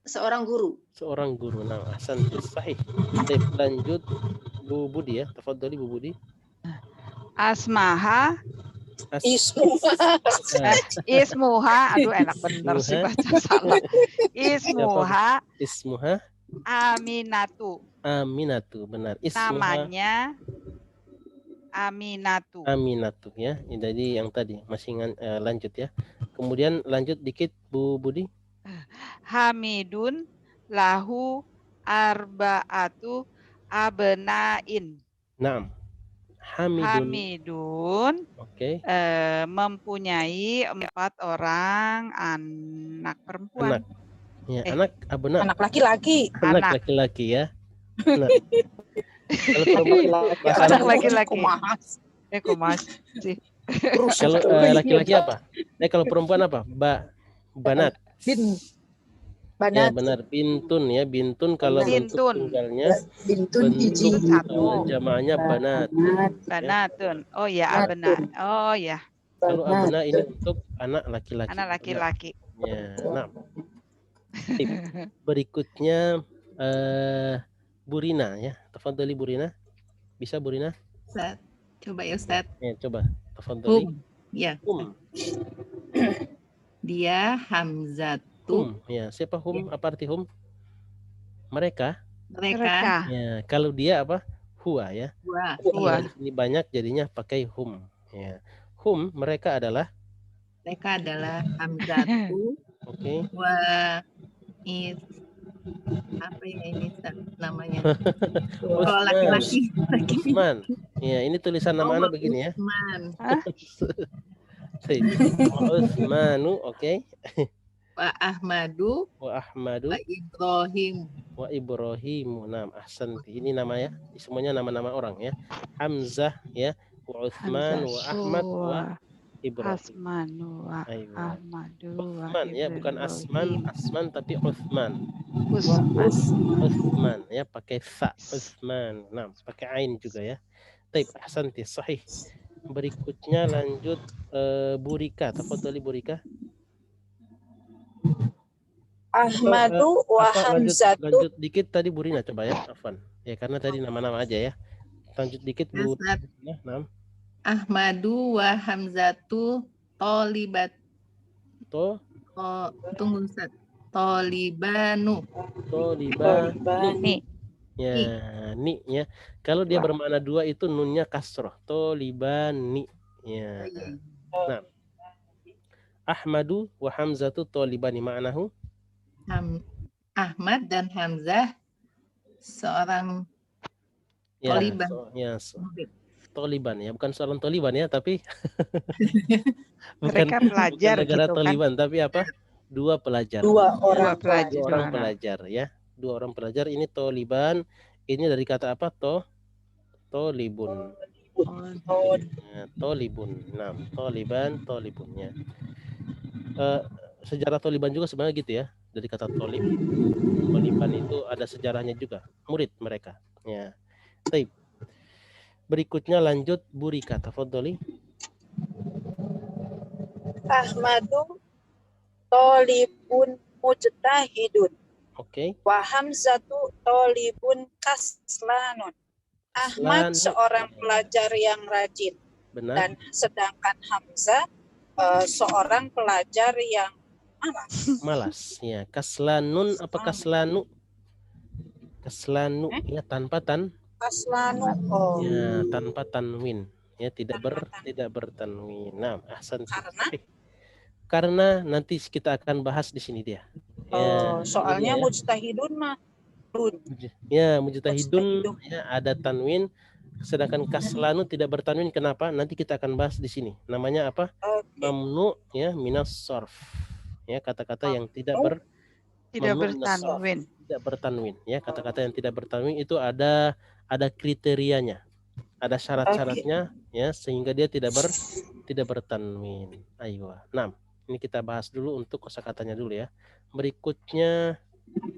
C: seorang guru.
A: seorang guru. Nah, ahsan, sahih. Baik, lanjut Bu Budi ya. Tafadholi Bu Budi.
B: Asmaha. Ismuha. Aduh, enak bener sih baca salah.
A: Ismuha
B: Aminatu.
A: Aminatu, benar. Ismuha
B: Namanya Aminatu.
A: Aminatu ya. Ini tadi yang tadi masih lanjut ya. Kemudian lanjut dikit Bu Budi.
B: Hamidun lahu arba'atu abnain.
A: Naam. Hamidun. Oke.
B: Mempunyai 4 orang anak perempuan.
A: Anak. Ya, anak abna.
E: Anak laki-laki.
A: Anak
B: Anak.
A: laki-laki ya. Nah. Kalau perempuan
B: Anak laki-laki. Kumas sih.
A: kalau laki-laki apa? Kalau perempuan apa? Banat. Ya
E: Banat.
A: benar, bintun ya, bintun kalau bentuk
B: Bintun.
A: tunggalnya,
G: Bintun hiji.
B: Satu.
A: jamaahnya banat.
B: Banatun. Oh ya, abna. Oh ya,
A: Kalau abna ini untuk anak laki-laki.
B: anak laki-laki.
A: Ya, nah. Berikutnya Burina ya. Tafadholi Burina. Bisa Burina?
D: Ustaz. Coba ya Ustaz.
A: Ya, coba. Tafadholi.
D: Ya. Dia Hamzatu.
A: Ya, siapa Apa arti Mereka.
D: Mereka.
A: Ya, kalau dia apa? Huwa ya.
B: Huwa.
A: Ini banyak jadinya pakai ya. Mereka adalah
D: Hamzatu.
A: oke.
D: Apa ya ini Ustaz, namanya? Kalau laki-laki.
A: Utsman. Ya, ini tulisan nama anak begini ya.
D: Utsman.
A: Utsmanu, oke.
D: Wa Ahmadu.
A: Wa Ahmadu. Wa Ibrahimu. Nah, ahsan. Ini nama ya. Semuanya nama-nama orang ya. Hamzah ya. Wa Utsman, wa Ahmad, wa Ibrahim.
B: Asmanu wa Ahmadu wa
A: Utsman ya, bukan Asman tapi Utsman. Utsman ya, pakai fa. Utsman. Nah, pakai ain juga ya. Taib, ahsanti, sahih. Berikutnya lanjut Burika. Tafadholi Burika.
E: Ahmadu wa Hamzatu.
A: Lanjut dikit tadi Burina coba ya, Afwan. Ya karena tadi nama-nama aja ya. Lanjut dikit Bu. Nah.
D: Ahmadu wa Hamzatu tolibat. Tunggu Ustaz. Tolibanu.
B: Nih.
A: Ya, ni ya. Kalau dia bermakna 2 itu nunnya kasroh. Tolibani. Ya. Nah. Ahmadu wa Hamzatu tolibani ma'nahu.
D: Ahmad dan Hamzah seorang toliban.
A: Taliban ya, bukan seorang Taliban ya, tapi
B: Mereka pelajar
A: bukan negara
B: gitu
A: Taliban, tapi apa? 2 pelajar.
E: 2 orang
B: pelajar.
A: 2 orang pelajar ya. 2 orang pelajar ini Taliban. Ini dari kata apa? Tolibun. Ya, Tolibun. Nah, Tolibun ya. Sejarah Taliban juga sebenarnya gitu ya. Dari kata Tolib. Taliban itu ada sejarahnya juga. Murid mereka. Ya. Baik. Berikutnya lanjut Burika, tafadholi.
E: Ahmadu tolibun mujtahidun.
A: Oke.
E: Wa Hamzatu tolibun kaslanun. Ahmad
A: Kaslan,
E: seorang pelajar yang rajin.
A: benar.
E: Dan sedangkan Hamzah seorang pelajar yang malas.
A: Malas. Ya, kaslanun apa kaslanu? Kaslanu ya tanpa
E: Kaslanu. Oh.
A: ya tanpa tanwin. Ya tidak
E: Tanpa
A: tidak bertanwin. Nah, ahsan.
E: Karena?
A: Karena nanti kita akan bahas di sini dia. Ya,
E: Soalnya
A: ini ya.
E: mujtahidun mah dun.
A: Ya, mujtahidun ya ada tanwin, sedangkan kaslanu tidak bertanwin. Kenapa? Nanti kita akan bahas di sini. Namanya apa? Mamnu ya minas sarf. Ya, kata-kata yang tidak
B: bertanwin.
A: tidak bertanwin ya, kata-kata yang tidak bertanwin itu ada kriterianya, ada syarat-syaratnya ya, sehingga dia tidak bertanwin. Ayo. Nah, ini kita bahas dulu untuk kosakatanya dulu ya. Berikutnya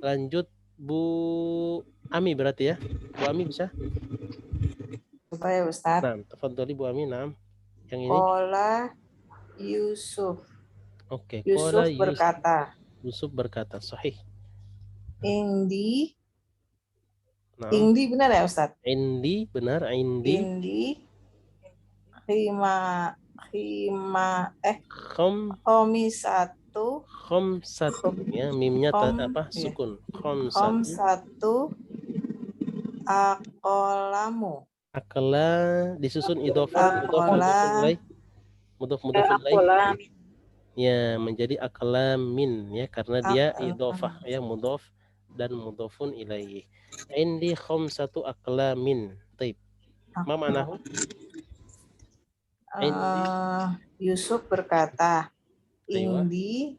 A: lanjut Bu Ami berarti ya. Bu Ami bisa?
G: Coba ya Ustaz.
A: Nah, tafadholi Bu Ami. Nah, yang ini.
G: Kola Yusuf.
A: Oke,
G: Yusuf berkata.
A: Yusuf berkata, sahih.
G: Indi.
A: Nah,
G: Indi benar ya Ustaz?
A: Indi benar, Indi.
G: Indi. Khomisatu.
A: Khomsatu ya, mimnya sukun.
G: Khomsatu akolamu.
A: Akala disusun idhofah, mudhof ilaih. Ya, menjadi akalamin ya, karena dia idhofah ya, mudhof dan mudhofun ilaih. Indi khamsatu aqlamin. Taib. Ma ma'nahu?
G: Yusuf berkata, Indi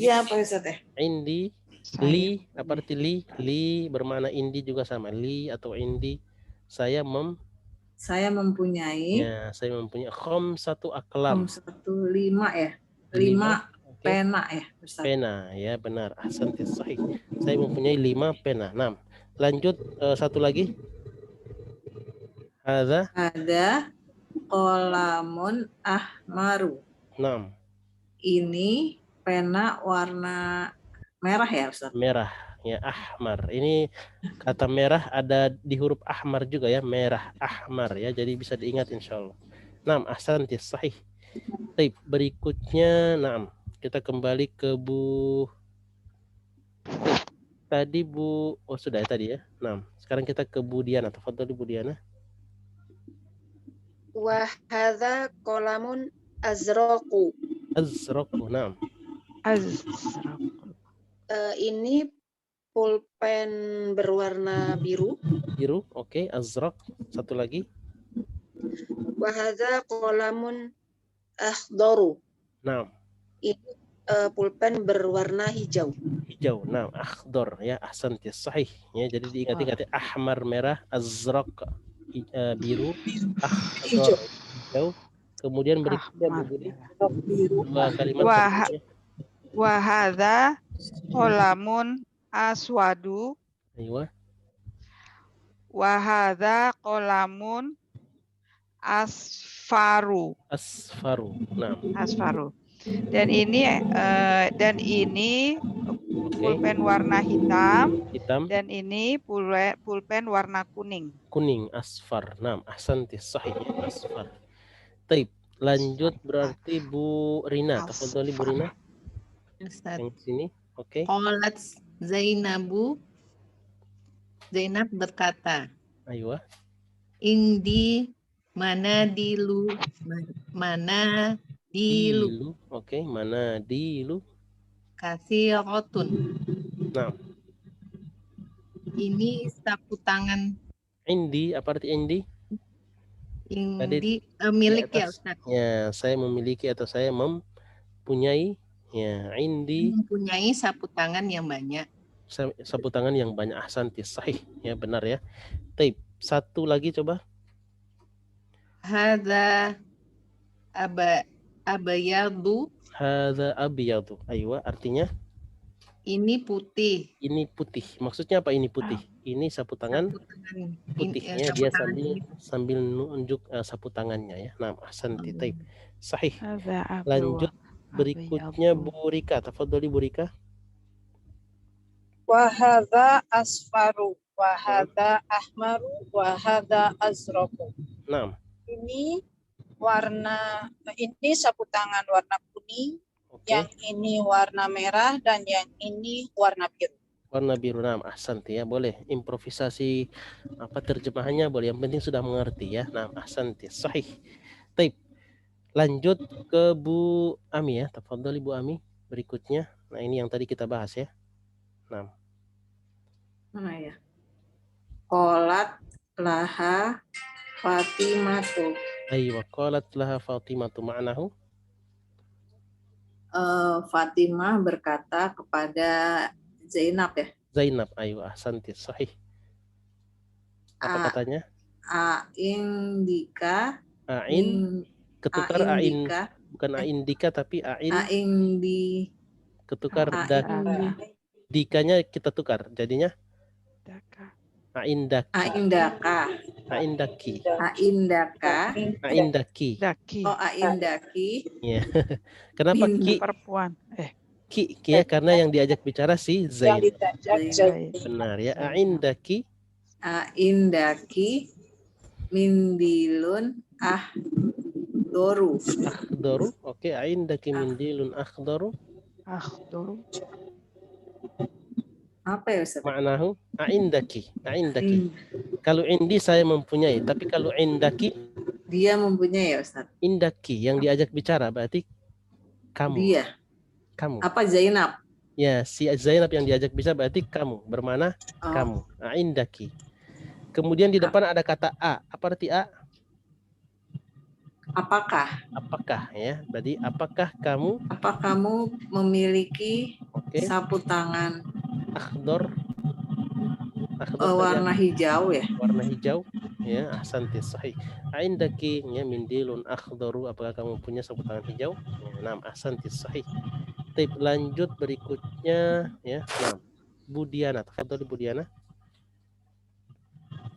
G: apa Ustaz ya?
A: Indi li, apa arti li? Li bermakna indi juga sama. Li atau indi. Saya mempunyai. Ya, saya mempunyai khamsatu aqlam.
G: 5 ya. 5 pena ya Ustaz.
A: Pena ya, benar. Ahsanti, sahih. Saya mempunyai 5 pena. Nah, lanjut satu lagi. Ada
G: qalamun ahmaru.
A: 6.
G: Ini pena warna merah ya Ustaz?
A: Merah ya, ahmar. Ini kata merah ada di huruf ahmar juga ya, merah, ahmar ya. Jadi bisa diingat insyaallah. 6. Ahsanti, sahih. Baik, berikutnya kita kembali ke Bu tadi Bu, sudah ya tadi ya. Sekarang kita ke Bu Diana. Tafadhali Bu Diana.
C: Wa hadza qalamun azraqu.
A: Azraqu,
C: Ini pulpen berwarna biru.
A: Biru, oke. Azraq. Satu lagi.
C: Wa hadza qalamun akhdaru. Ini pulpen berwarna hijau.
A: Hijau. Akhdar ya, ahsanti, sahih ya. Jadi diingat-ingat ya, ahmar merah, azraq biru, akhdar hijau. Kemudian berikutnya Bu Budi. Dua kalimat.
B: Wa hadza qalamun aswadu.
A: Aywa.
B: Wa hadza qalamun asfaru. Asfaru. Dan ini pulpen warna hitam. Dan ini pulpen warna kuning.
A: Kuning, asfar. Ahsanti, sahih ya, asfar. Taib. Lanjut berarti Bu Rina. Tafadhali Bu Rina. Yang sini. Oke.
D: Qalat Zainab berkata.
A: Aywa.
D: Indi mana dilu.
A: Oke, mana dilu.
D: Katsirotun. Ini sapu tangan.
A: Indi, apa arti indi?
D: Indi milik ya Ustaz.
A: Ya, saya memiliki atau saya mempunyai. Ya, indi.
D: Mempunyai sapu tangan yang banyak.
A: Sapu tangan yang banyak. Ahsanti, sahih. Ya, benar ya. Taib. Satu lagi coba.
D: Hadza abayadu.
A: Hadza abyadu. Aywa, artinya?
D: Ini putih.
A: Ini putih. Maksudnya apa ini putih? Ini sapu tangan putihnya, dia sambil nunjuk sapu tangannya ya. Nah, ahsanti. Taib. Sahih. Lanjut berikutnya Bu Rika. Tafadhali Bu Rika.
E: Wa hadza asfaru, wa hadza ahmaru, wa hadza azraqu.
A: Nah,
E: Ini warna, ini sapu tangan warna kuning, yang ini warna merah, dan yang ini warna biru.
A: Warna biru. Nah, ahsanti ya, boleh improvisasi apa terjemahannya boleh, yang penting sudah mengerti ya. Nah, ahsanti. Sahih. Taib. Lanjut ke Bu Ami ya. Tafadhali Bu Ami berikutnya. Nah, ini yang tadi kita bahas ya. Nah.
G: Mana ya? Qolat laha Fatimatu.
A: Aywa, qalat laha Fatimatu ma'nahu.
G: Fatimah berkata kepada Zainab ya.
A: Zainab, aywa, ahsanti. Sahih. Apa katanya?
G: Aindika.
A: Ketukar ain, bukan aindika tapi ketukar dikanya kita tukar, jadinya aindaki. Oh,
G: aindaki.
A: Ya. Kenapa ki?
B: Perempuan.
A: Ki ya, karena yang diajak bicara si Zaid. Benar ya. Aindaki mindilun akhdaru. Oke, aindaki mindilun akhdaru.
G: Apa ya Ustaz?
A: Ma'nahu aindaki. Kalau indi saya mempunyai, tapi kalau indaki
G: dia mempunyai ya Ustaz.
A: Indaki yang diajak bicara berarti kamu.
G: Dia.
A: Kamu.
G: Apa Zainab?
A: Ya, si Zainab yang diajak bicara berarti kamu, bermana kamu. Indaki. Kemudian di depan ada kata a. Apa arti a?
G: Apakah
A: ya. Berarti apakah kamu?
G: Apa kamu memiliki sapu tangan
A: akhdar
G: warna hijau ya?
A: Warna hijau. Ya, ahsanti. Sahih. Indaki ya mindilun akhdaru, apakah kamu punya sapu tangan hijau? Ya, nah, ahsanti. Sahih. Tip, lanjut berikutnya ya. Nah, Bu Diana, tafadhali Bu Diana.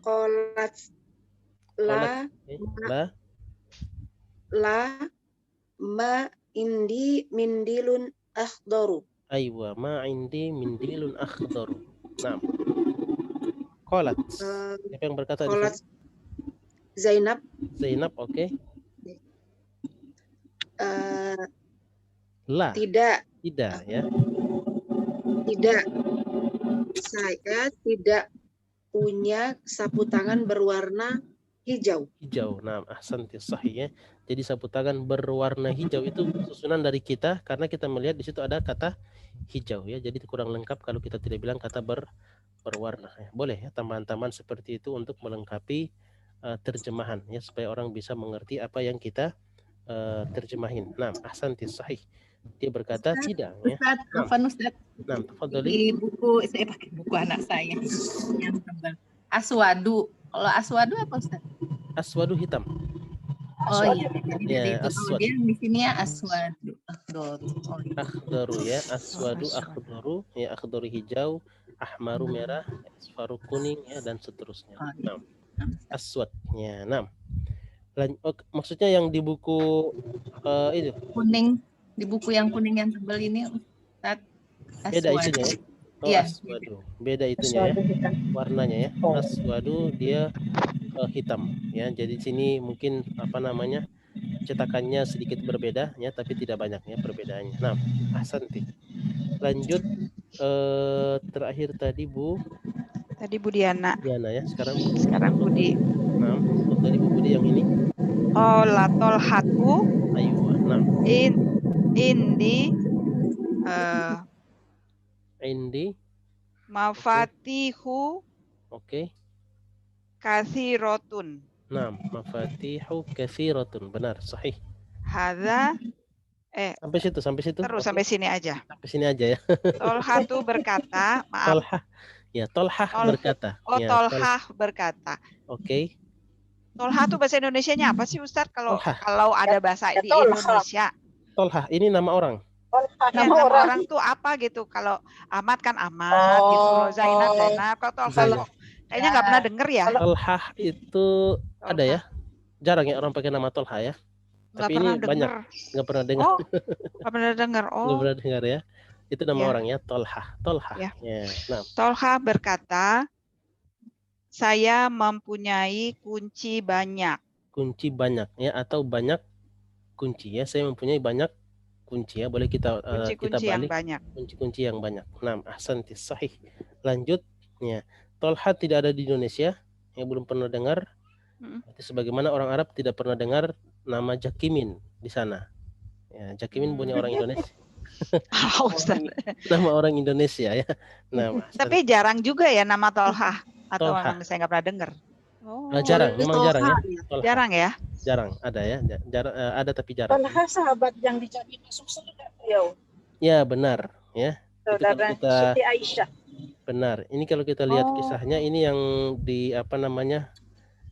C: Qolat la ma indi mindilun akhdaru.
A: Aywa, ma indi mindilun akhdaru. Nah. Qolat. Siapa yang berkata di sini?
C: Zainab,
A: oke.
C: Tidak
A: ya.
C: Tidak. Saya tidak punya sapu tangan berwarna hijau.
A: Nah, ahsanti. Sahih ya. Jadi sapu tangan berwarna hijau itu susunan dari kita karena kita melihat di situ ada kata hijau ya. Jadi kurang lengkap kalau kita tidak bilang kata berwarna ya. Boleh ya tambahan-tambahan seperti itu untuk melengkapi terjemahan ya, supaya orang bisa mengerti apa yang kita terjemahin. Nah, ahsanti. Sahih. Dia berkata Ustaz, tidak ya.
D: Ustaz.
A: Nah, tafadhali.
D: Di buku saya pakai buku anak saya yang tebal. Aswadu. Kalau aswadu apa Ustaz?
A: Aswadu hitam.
D: Oh iya, jadi itu kemudian di sini ya aswadu
A: akhdaru ya, aswadu akhdaru ya, akhdaru hijau, ahmaru merah, asfaru kuning ya, dan seterusnya. Nah, aswadnya. Nah, maksudnya yang di buku itu
D: kuning, di buku yang kuning yang tebal ini Ustaz.
A: Beda itunya ya.
D: Iya.
A: Aswadu. Beda itunya ya. Warnanya ya. Aswadu dia hitam ya. Jadi sini mungkin apa namanya? Cetakannya sedikit berbeda ya, tapi tidak banyak ya perbedaannya. Nah, ahsanti. Lanjut terakhir tadi Bu
B: Diana
A: ya. Sekarang
B: Budi.
A: Nah, tadi Bu Budi yang ini.
B: Oh, latol hatu.
A: Ayo. Nah. Indi
B: mafatihu katsirotun.
A: Nah, mafatihu katsiratun. Benar, sahih.
B: Hadza
A: sampai situ.
B: Terus sampai sini aja.
A: Sampai sini aja ya.
B: Tolhatu berkata, maaf.
A: Tolhah berkata.
B: Tolhah berkata.
A: Oke.
B: Tolhah itu bahasa Indonesianya apa sih Ustadz? Kalau ada bahasa di Indonesia.
A: Tolhah ini nama orang.
B: Nama orang tuh apa gitu? Kalau Ahmad kan Ahmad gitu, Zainab. Kalau Kayaknya nggak pernah denger ya.
A: Tolhah itu ada ya? Jarang ya orang pakai nama Tolhah ya.
B: Nggak
A: Tapi
B: pernah
A: ini banyak,
B: denger.
A: nggak pernah dengar.
B: Oh, nggak pernah denger.
A: Nggak
B: Oh,
A: pernah dengar ya. Itu nama
B: Ya.
A: orang ya, Tolhah. Tolhah.
B: Ya.
A: Ya. Nah,
B: Tolha berkata, saya mempunyai kunci banyak.
A: kunci banyak ya, atau banyak kunci ya. Saya mempunyai banyak kunci ya. Boleh kita kita
B: Kunci-kunci yang
A: balik.
B: banyak.
A: Kunci-kunci yang banyak. Nah, ahsanti, sahih. Lanjut ya. Tolha tidak ada di Indonesia. Yang belum pernah dengar. Berarti sebagaimana orang Arab tidak pernah dengar nama Jakimin di sana. Ya, Jakimin punya orang Indonesia.
B: Ustaz.
A: Nama orang Indonesia ya. Nah,
B: Tapi jarang juga ya nama Tolha. Atau
A: Tolha.
B: memang saya nggak pernah dengar. Oh,
A: jarang, memang jarang ya. Tolha.
B: jarang ya.
A: Jarang, ada ya. Jarang, ada tapi jarang.
E: Tolha sahabat yang dijadikan masuk surga beliau.
A: Ya, benar ya. Itu kalau
E: Saudara
A: kita
E: Siti Aisyah.
A: benar. Ini kalau kita lihat kisahnya, ini yang di apa namanya?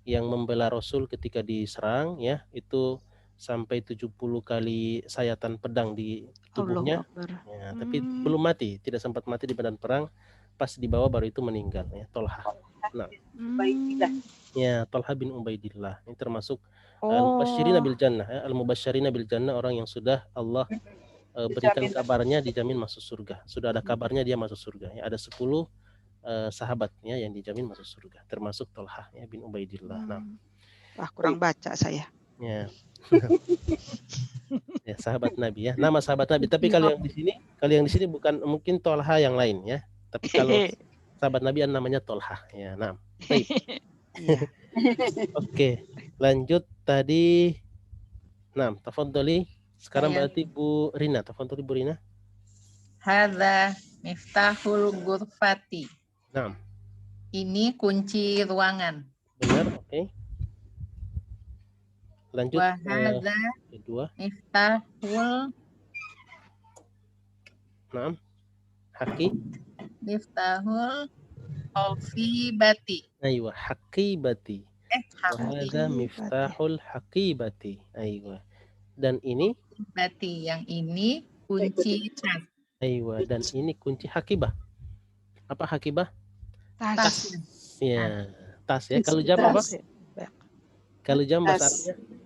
A: Yang membela Rasul ketika diserang ya, itu sampai 70 kali sayatan pedang di tubuhnya. Ya, tapi belum mati, tidak sempat mati di medan perang. Pas dibawa baru itu meninggal ya, Tolha. Nah, ya, Tolha bin Ubaidillah. Ini termasuk al-mubasysyirina bil jannah ya, al-mubasysyirina bil jannah, orang yang sudah Allah berikan kabarnya dijamin masuk surga. Sudah ada kabarnya dia masuk surga ya. Ada 10 sahabatnya yang dijamin masuk surga, termasuk Tolha ya bin Ubaidillah. Nah,
B: wah, kurang baca saya.
A: Ya. Ya, sahabat Nabi ya. Nama sahabat Nabi. Tapi kalau yang di sini bukan, mungkin Tolha yang lain ya. Tapi kalau sahabat Nabi namanya Tolha ya. Nah, baik. Oke, lanjut tadi. Nah, tafadhali. Sekarang berarti Bu Rina. Tafadhali Bu Rina.
D: Hadza miftahul ghurfati.
A: Nah,
D: ini kunci ruangan.
A: benar, oke. Lanjut
D: Wahadza
A: kedua.
D: miftahul
A: Haki.
D: miftahul haqibati.
A: Aywa, haqibati. Wahadza miftahul haqibati. Aywa. Dan ini
D: Bati, yang ini kunci tas.
A: Aywa, dan ini kunci hakibah. Apa hakibah?
B: Tas.
A: Ya, tas ya. Kalau jam apa? Kalau jam bahasa Arabnya?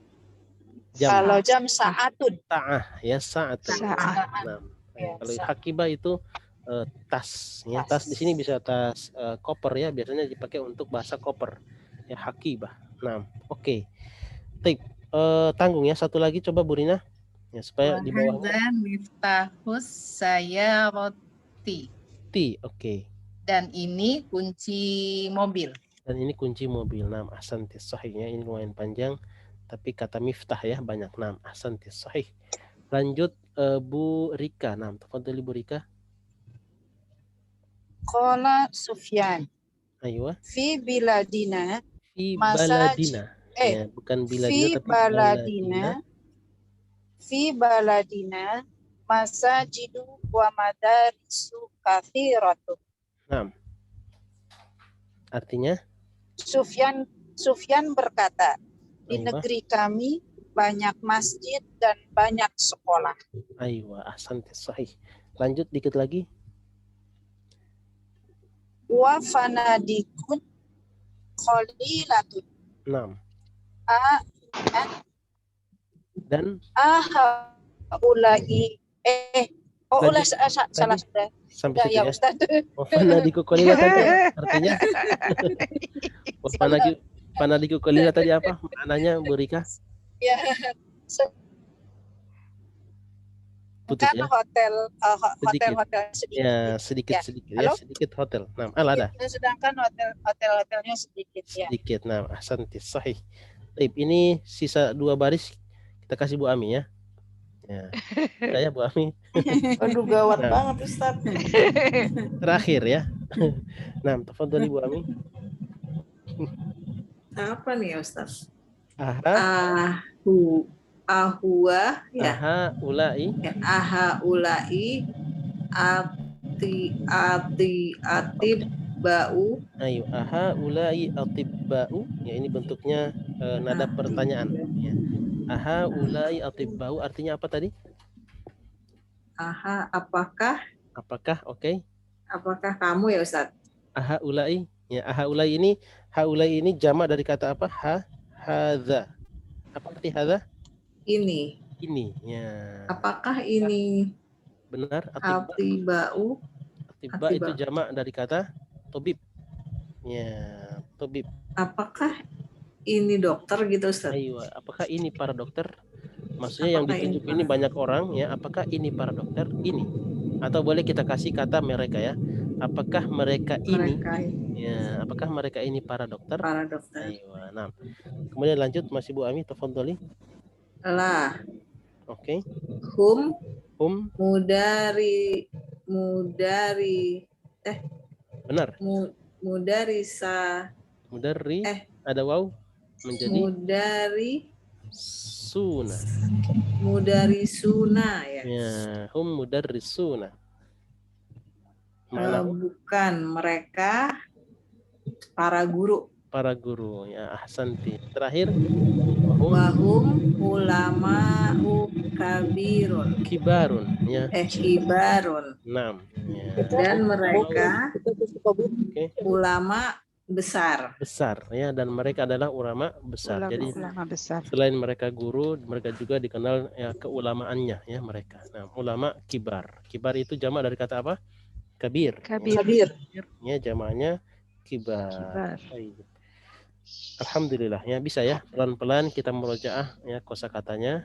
A: Jam.
E: Kalau jam saatun.
A: Sa'ah ya, sa'atun. Nah, kalau hakibah itu tas ya. Tas di sini bisa tas koper ya, biasanya dipakai untuk bahasa koper. Ya, hakibah. Nah, oke. Baik, tanggung ya. Satu lagi coba Bu Rina. Ya, supaya di bawah
D: miftahus sayarati.
A: Oke.
D: Dan ini kunci mobil.
A: Dan ini kunci mobil. Nah, ahsanti, sahihnya ini lumayan panjang, tapi kata miftah ya banyak. Nah, ahsanti, sahih. Lanjut Bu Rika. Nah, tafadhali Bu Rika.
E: Qala Sufyan.
A: Aywa.
E: Fi biladina.
A: Fi baladina. Ya, bukan biladina tapi baladina. Fi baladina masajidu wa madarisu katsiratu. Nah, artinya?
E: Sufyan berkata, di negeri kami banyak masjid dan banyak sekolah.
A: Aywa, ahsanti, sahih. Lanjut dikit lagi.
E: Wa fanadikun qalilatun.
A: Nah. Dan
E: ulai ulah salah sudah.
A: Sampai situ
E: ya,
A: ya.
E: Ustaz.
A: Wafanadiku qalila tadi artinya? Wafanadiku qalila tadi apa? Maknanya Bu Rika?
E: Ya.
A: Putus
E: Kan
A: ya.
E: hotel sedikit.
A: Ya, sedikit ya, sedikit hotel. Nah, ada.
E: Sedangkan hotelnya sedikit ya.
A: Sedikit. Nah, ahsanti, sahih. Baik, ini sisa 2 baris kita kasih Bu Ami ya. Ya. Saya Bu Ami.
G: Waduh, gawat banget Ustaz.
A: Terakhir ya. Nah, tafadhali Bu Ami.
G: Apa nih ya Ustaz? Ahwa ya.
A: Ulai.
G: Ya, ulai atib bau.
A: Ayo, ulai atibba'u. Ya, ini bentuknya nada pertanyaan ya. Ulai atibba'u artinya apa tadi?
G: Apakah?
A: Oke.
G: Apakah kamu ya Ustaz?
A: Ulai Ya, haulai ini jamak dari kata apa? Hadza. Apa arti hadza?
G: Ini.
A: Ini. Ya.
G: Apakah ini
A: Benar.
G: atibau?
A: Atiba itu jamak dari kata tobib. Ya, tobib.
G: Apakah ini dokter gitu, Ustaz?
A: Ayo, apakah ini para dokter? Maksudnya yang ditunjuk ini banyak orang ya. Apakah ini para dokter? Ini. Atau boleh kita kasih kata mereka ya. Apakah mereka ini? Ya, apakah mereka ini para dokter?
G: Para dokter.
A: Ayo, nah. Kemudian lanjut Mas Ibu Ami, tafadhali.
G: Lah.
A: Oke.
G: Hum
A: benar.
G: Mudarisa.
A: Ada waw menjadi
G: mudarisuna ya.
A: Ya, hum mudarrisuna.
G: Bukan, mereka para guru.
A: Para guru ya, ahsanti. Terakhir
G: wahum ulama kabirun.
A: Kibarun ya.
G: Kibarun.
A: 6. Ya.
G: Dan mereka ulama besar
A: ya, dan mereka adalah ulama besar. Jadi
B: ulama besar.
A: Selain mereka guru, mereka juga dikenal ya keulamaannya ya mereka. Nah, ulama kibar. Kibar itu jamak dari kata apa? Kabir. Ya, jamaknya kibar. Alhamdulillah ya, bisa ya pelan-pelan kita murojaah ya kosakatanya.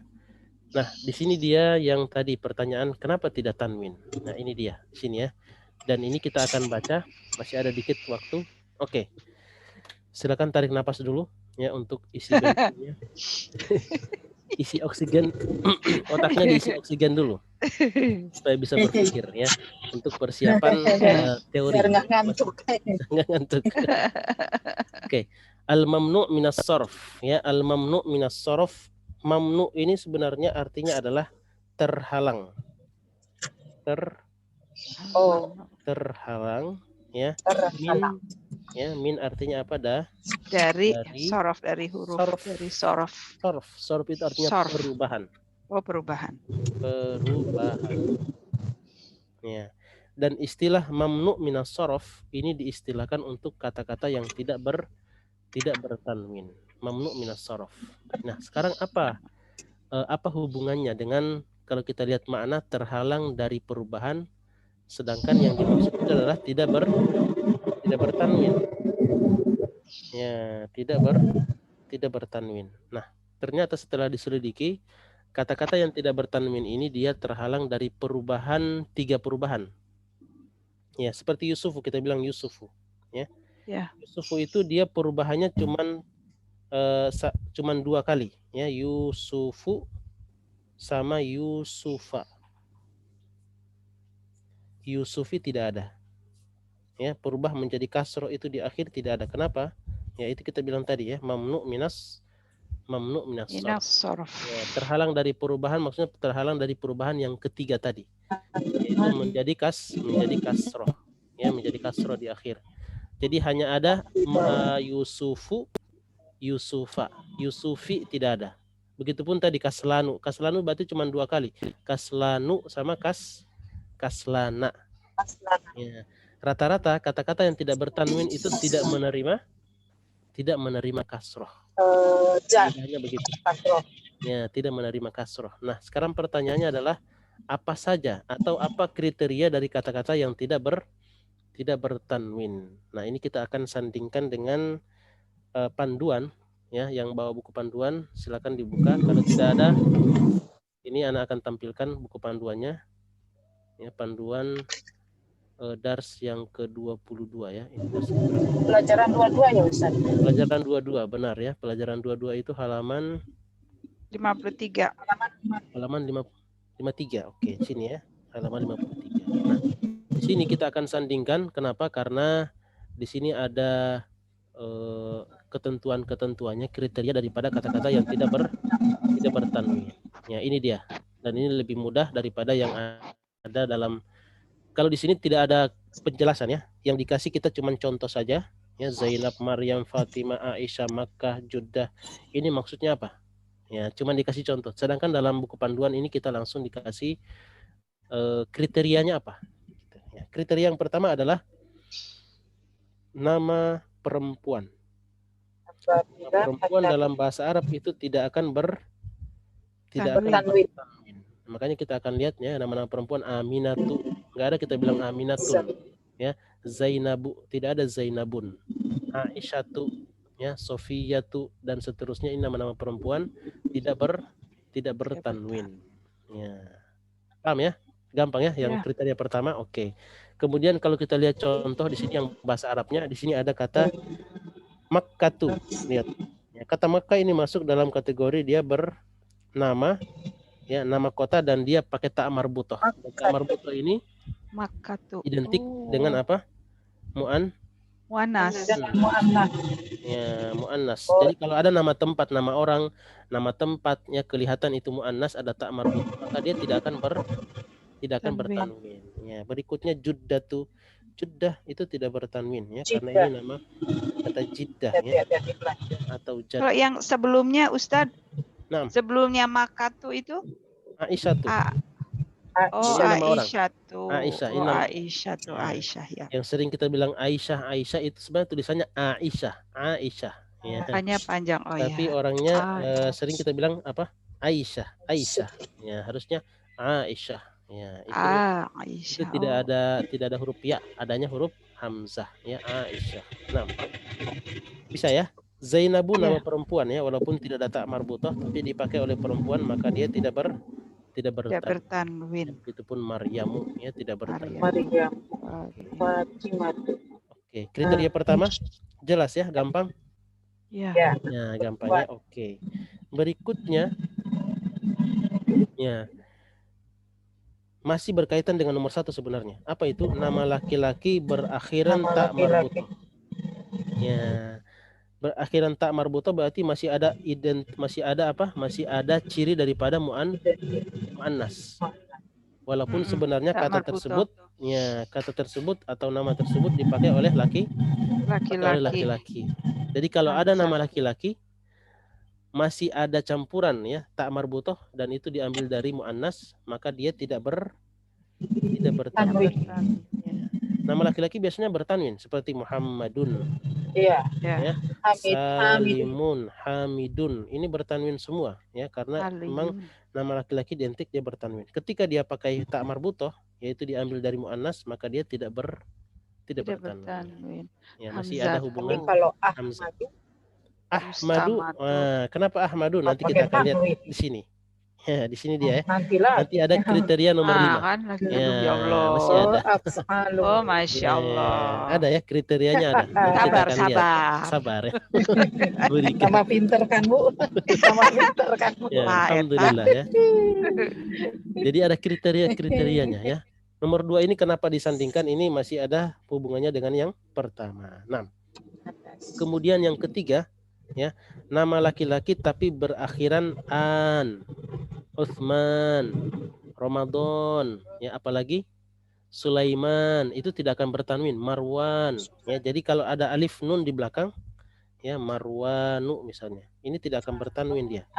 A: Nah, di sini dia yang tadi pertanyaan kenapa tidak tanwin. Nah, ini dia di sini ya. Dan ini kita akan baca, masih ada dikit waktu. Oke. Silakan tarik napas dulu ya untuk isi bensinnya. Isi oksigen, otaknya diisi oksigen dulu supaya bisa berpikir ya untuk persiapan teori.
E: Biar nggak ngantuk.
A: Nggak ngantuk. Oke. Al-mamnu minas sharf ya, al-mamnu minas sharf. Mamnu ini sebenarnya artinya adalah terhalang. Terhalang ya. Min artinya apa dah?
B: Dari sorof, dari huruf dari sorof.
A: Sorof itu artinya perubahan.
B: Perubahan.
A: Ya. Dan istilah mamnu minas sorof ini diistilahkan untuk kata-kata yang tidak bertanwin. Mamnu minas sorof. Nah, sekarang apa hubungannya dengan kalau kita lihat makna terhalang dari perubahan, sedangkan yang dimaksud itu adalah tidak bertanwin. Ya, tidak bertanwin. Nah, ternyata setelah diselidiki, kata-kata yang tidak bertanwin ini dia terhalang dari perubahan 3 perubahan. Ya, seperti Yusufu, kita bilang Yusufu, ya.
B: Ya.
A: Yusufu itu dia perubahannya cuman 2 kali, ya, Yusufu sama Yusufa. Yusufi tidak ada. Ya, berubah menjadi kasroh itu di akhir tidak ada. Kenapa? Ya, itu kita bilang tadi ya, mamnu minas sharf. Ya, terhalang dari perubahan, maksudnya terhalang dari perubahan yang ketiga tadi. Yaitu menjadi kasroh. Ya, menjadi kasroh di akhir. Jadi hanya ada Yusufu, Yusufa. Yusufi tidak ada. Begitupun tadi kaslanu. Kaslanu berarti cuma 2 kali. Kaslanu sama kaslana. Ya. Rata-rata kata-kata yang tidak bertanwin itu tidak menerima kasroh. Hanya begitu. Ya, tidak menerima kasroh. Nah, sekarang pertanyaannya adalah apa saja atau apa kriteria dari kata-kata yang tidak bertanwin. Nah, ini kita akan sandingkan dengan panduan ya, yang bawa buku panduan silakan dibuka. Kalau tidak ada, ini anak akan tampilkan buku panduannya. Ya, panduan dars yang ke-22 ya. Ini
E: Pelajaran 22 ya Ustaz.
A: Pelajaran 22 benar ya. Pelajaran 22 itu halaman
B: 53.
A: Halaman 53. Oke, sini ya. Halaman 53. Nah, di sini kita akan sandingkan. Kenapa? Karena di sini ada ketentuan-ketentuannya, kriteria daripada kata-kata yang tidak bertanwin. Ya, ini dia. Dan ini lebih mudah daripada yang ada dalam. Kalau di sini tidak ada penjelasan ya, yang dikasih kita cuma contoh saja ya, Zainab, Maryam, Fatimah, Aisyah, Makkah, Juddah. Ini maksudnya apa? Ya, cuma dikasih contoh. Sedangkan dalam buku panduan ini kita langsung dikasih kriterianya apa? Ya, kriteria yang pertama adalah nama perempuan.
E: Apabila
A: Perempuan
E: ada
A: dalam bahasa Arab itu tidak akan tidak akan
E: tanwin.
A: bertanwin. Makanya kita akan lihat ya, nama-nama perempuan Aminatu, nggak ada kita bilang Aminatun, ya. Zainabu, tidak ada Zainabun. Aisyatu, ya, Sofiyatu dan seterusnya, ini nama-nama perempuan tidak bertanwin. Ya. Paham ya? Gampang ya, yang kriteria pertama. Oke. Kemudian kalau kita lihat contoh di sini yang bahasa Arabnya, di sini ada kata Makkatu. Lihat. Ya, kata Makkah ini masuk dalam kategori dia bernama, ya, nama kota, dan dia pakai ta marbutoh. Ta marbutoh ini
B: Makkatu.
A: identik dengan apa?
B: Muannas.
A: Ya, muannas. Jadi kalau ada nama tempat, nama orang, nama tempatnya kelihatan itu muannas, ada ta marbutoh, maka dia tidak akan bertanwin. Ya, berikutnya Juddatu. Juddah itu tidak bertanwin ya, karena ini nama kata Jiddah ya, atau Jad.
B: Kalau yang sebelumnya Ustadz,
A: Nah,
B: sebelumnya Makatu itu
A: Aisyah tuh.
B: Oh,
A: Ini nama orang.
B: Aisyah tuh.
A: Aisyah, ini
B: Oh,
A: nama.
B: Aisyah tuh, Aisyah ya.
A: Yang sering kita bilang Aisyah itu sebenarnya tulisannya Aisyah. Ya.
B: Makanya panjang. Oh
A: Tapi
B: ya.
A: orangnya sering kita bilang apa? Aisyah. Ya, harusnya Aisyah. Ya, itu tidak ada huruf ya, adanya huruf hamzah ya, Aisyah. Nah, bisa ya. Zainabu nama perempuan ya, walaupun tidak ada ta marbutoh tapi dipakai oleh perempuan, maka dia tidak bertanwin. Begitupun Maryamu ya, tidak bertanwin. Oke, kriteria pertama jelas ya, gampang.
B: Ya.
A: Ya, gampang ya. Oke. Berikutnya ya, masih berkaitan dengan nomor 1 sebenarnya. Apa itu? Nama laki-laki berakhiran ta marbutoh. Ya, berakhiran ta marbutoh berarti masih ada Masih ada ciri daripada muannas. Walaupun sebenarnya kata tersebut atau nama tersebut dipakai oleh laki-laki. Jadi kalau ada nama laki-laki masih ada campuran ya ta marbutoh dan itu diambil dari muannas, maka dia tidak bertanwin. Nama laki-laki biasanya bertanwin seperti Muhammadun. Ya. Salimun, Hamidun. Ini bertanwin semua ya, karena memang nama laki-laki identik dia bertanwin. Ketika dia pakai ta marbutoh yaitu diambil dari muannas, maka dia tidak bertanwin. Ya, masih ada hubungan.
E: Kalau
A: Ahmadu. Kenapa Ahmadu? Nanti kita akan lihat di sini. Ya, di sini dia ya. Nanti ada kriteria nomor 5.
B: Kan,
A: ya Allah. Masih ada.
B: Oh, Masya Allah.
A: Ada ya, kriterianya ada. Sabar ya.
E: Sama pinter kan Bu.
A: Ya, alhamdulillah ya. Jadi ada kriterianya ya. Nomor 2 ini kenapa disandingkan? Ini masih ada hubungannya dengan yang pertama. Nah, kemudian yang ketiga ya, nama laki-laki tapi berakhiran an. Utsman, Ramadan, ya, apalagi Sulaiman, itu tidak akan bertanwin. Marwan, ya, jadi kalau ada alif nun di belakang, ya, Marwanu misalnya, ini tidak akan bertanwin dia.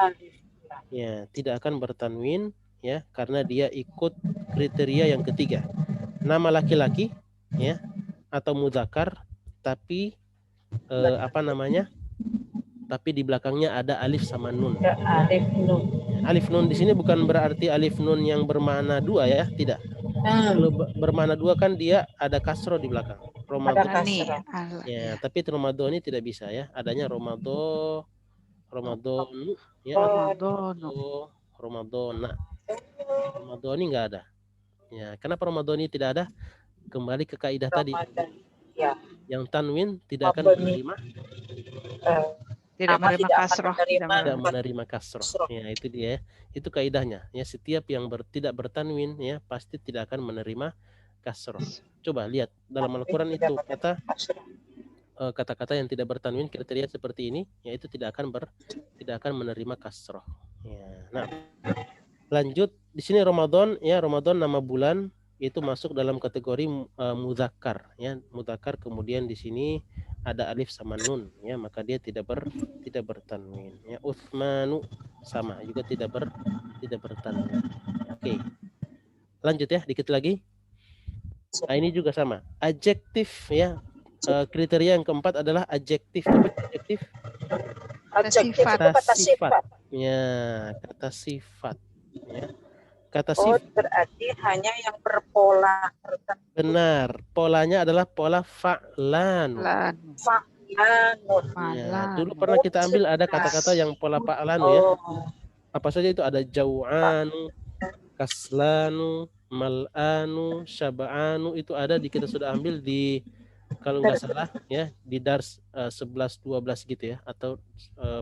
A: Ya, tidak akan bertanwin ya, karena dia ikut kriteria yang ketiga. Nama laki-laki ya atau mudzakkar tapi tapi di belakangnya ada alif sama nun. Alif nun di sini bukan berarti alif nun yang bermakna 2 ya, tidak. Kalau bermakna 2 kan dia ada kasroh di belakang. Ramadan. Ya, tapi Ramadan ini tidak bisa ya. Adanya Ramadan ya. Ramadan ini enggak ada. Ya, kenapa Ramadan ini tidak ada? Kembali ke kaidah tadi. Yang tanwin tidak akan menerima
B: tidak
A: menerima kasroh. Ya, itu dia. Itu kaidahnya. Ya, setiap yang tidak bertanwin ya pasti tidak akan menerima kasroh. Coba lihat dalam Al-Qur'an itu kata-kata yang tidak bertanwin kriteria seperti ini, yaitu tidak akan menerima kasroh. Ya. Nah, lanjut di sini Ramadan ya, Ramadan nama bulan itu masuk dalam kategori mudzakkar ya, mudzakkar, kemudian di sini ada alif sama nun ya, maka dia tidak bertanwin ya. Utsmanu sama juga tidak bertanwin. Oke. Lanjut ya, dikit lagi. Nah, ini juga sama. Adjektif ya. kriteria yang keempat adalah adjektif. Apa adjektif?
E: Adjektif itu
A: Kata
E: kata
A: sifat.
E: sifat.
A: Ya, kata sifat. Ya. Kata
E: Oh,
A: sifat.
E: berarti hanya yang berpola tertentu.
A: Benar. Polanya adalah pola fa'lanu.
E: Fa'lanun.
A: Ya, dulu pernah kita ambil ada kata-kata yang pola fa'lanu ya.
E: Oh,
A: Apa saja itu? Ada jau'anu, kaslanu, mal'anu, syaba'anu, itu ada di kita sudah ambil di kalau nggak salah ya di dars 11-12 gitu ya, atau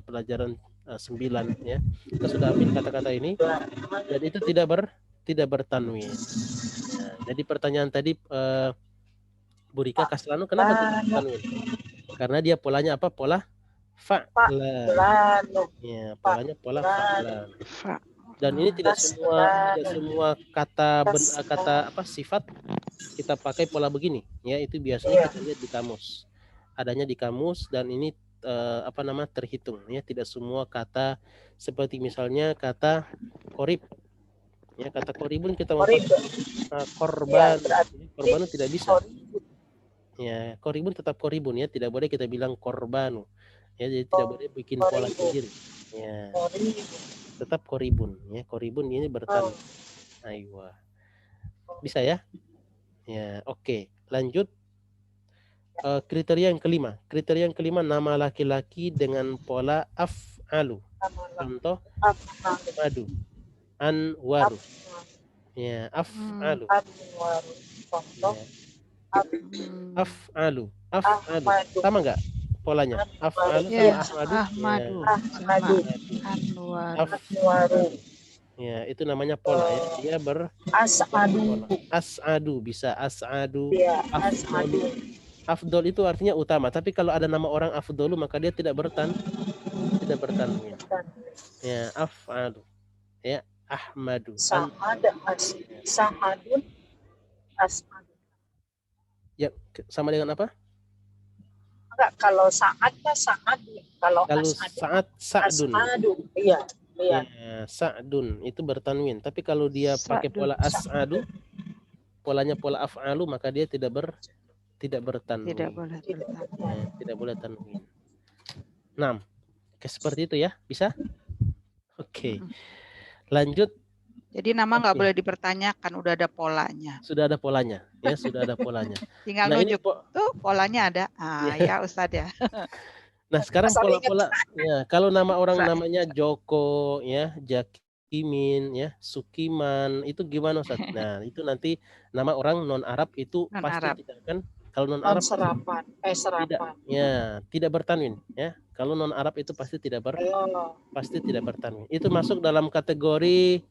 A: pelajaran 9 ya. Kita sudah ambil kata-kata ini dan itu tidak bertanwin. Nah, jadi pertanyaan tadi Bu Rika, kaslanu kenapa tidak bertanwin? Karena dia polanya apa? Pola fa'lan.
E: Fa'lanun.
A: Ya, polanya pola fa'lan.
B: Fa.
A: Dan ini tidak semua kata apa sifat kita pakai pola begini ya, itu biasanya kita lihat di kamus, adanya di kamus, dan ini terhitung ya, tidak semua kata seperti misalnya kata korib ya, kata koribun kita mau pakai korban, korban tidak bisa ya, koribun tetap koribun ya, tidak boleh kita bilang korbanu ya, jadi tidak boleh bikin pola sendiri ya, tetap koribun ya, koribun ini bertanwin. Aywa. Bisa ya? Ya, oke. Lanjut. Kriteria yang kelima. Kriteria yang kelima, nama laki-laki dengan pola af'alu. Contoh Ahmadu, Anwaru. Ya, af'alu. Ya. Af'alu. Af'alu. Sama enggak polanya? Af'alu sama Ahmadu.
B: Ahmadu. Anwar.
E: Anwaru.
A: Ya, itu namanya pola ya. Dia
E: As'adu.
A: As'adu bisa, as'adu.
E: Ya,
A: Afdolu. Afdol itu artinya utama, tapi kalau ada nama orang afdolu maka dia tidak bertanwin. Ya, af'alu. Ya, Ahmadu.
E: Sa'adun. As'adu.
A: Ya, sama dengan apa?
E: Enggak, kalau Sa'ad mah Sa'adun. Kalau
A: Sa'ad, Sa'dun.
E: Iya.
A: Ya, Sa'dun itu bertanwin. Tapi kalau dia pakai pola as'adu, polanya pola af'alu, maka dia tidak bertanwin.
B: Tidak boleh bertanwin.
A: Ya, tidak boleh tanwin. 6. Seperti itu ya, bisa? Oke. Lanjut.
B: Jadi nama nggak boleh dipertanyakan, udah ada polanya.
A: Sudah ada polanya, ya sudah ada polanya.
B: Tinggal nunjuk tuh polanya ada. Ya Ustadz ya.
A: Nah sekarang pola-pola ya, kalau nama orang namanya Joko ya, Jakimin ya, Sukiman, itu gimana Ustaz? Nah itu nanti nama orang non Arab itu pasti tidak akan, kalau non Arab
E: serapan.
A: Tidak bertanwin ya. Kalau non Arab itu pasti tidak bertanwin. Itu masuk dalam kategori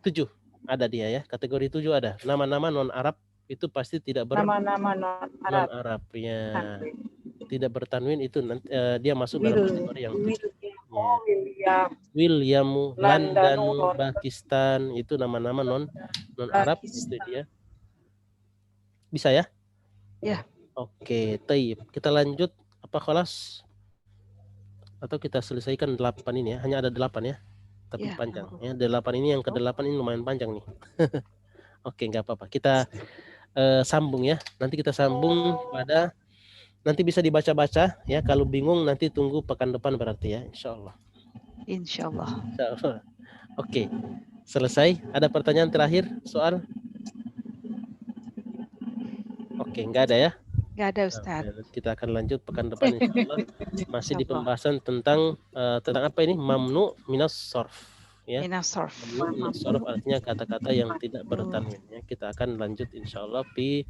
A: 7, ada dia ya, kategori 7 ada. Nama-nama non Arab itu pasti tidak
E: nama-nama non
A: Arab ya. Tidak bertanwin, itu nanti dia masuk dalam kategori yang William, London, Pakistan, itu nama-nama non Arab itu dia. Bisa ya?
B: Ya.
A: Oke, taib. Kita lanjut apa kelas? Atau kita selesaikan 8 ini ya? Hanya ada 8 ya. Tapi
B: ya,
A: panjang ya. 8 ini, yang ke-8 ini lumayan panjang nih. Oke, nggak apa-apa. Kita sambung ya. Nanti kita sambung pada, nanti bisa dibaca-baca ya. Kalau bingung nanti tunggu pekan depan berarti ya, insyaallah.
B: Insyaallah.
A: Oke. Selesai. Ada pertanyaan terakhir, soal? Oke, nggak ada ya?
B: Nggak ada Ustaz.
A: Kita akan lanjut pekan depan insyaallah. Masih di pembahasan tentang apa ini? Mamnu minas sarf. Ya.
B: Minas sarf.
A: Minas sarf artinya kata-kata yang tidak bertanwin ya. Kita akan lanjut insyaallah fi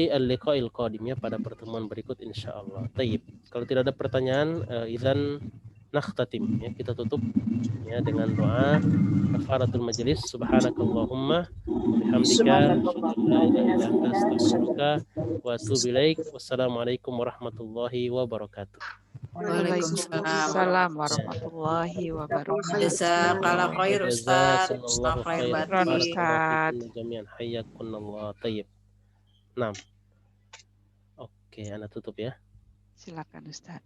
A: al-liqa'il qadim ya, pada pertemuan berikut insyaallah. Taib. Kalau tidak ada pertanyaan, idzan nakhtatim ya, kita tutup ya dengan doa kafaratul majelis. Subhanakallahumma bihamdika astaghfiruka wa atubu ilaik. Wassalamualaikum warahmatullahi wabarakatuh.
B: Waalaikumsalam warahmatullahi wabarakatuh.
G: Jazakallah khair Ustaz. Khair
B: Ustaz.
A: Jami'an hayyakunallah. Tayyib. 6. Oke, Anda tutup ya.
B: Silakan Ustaz.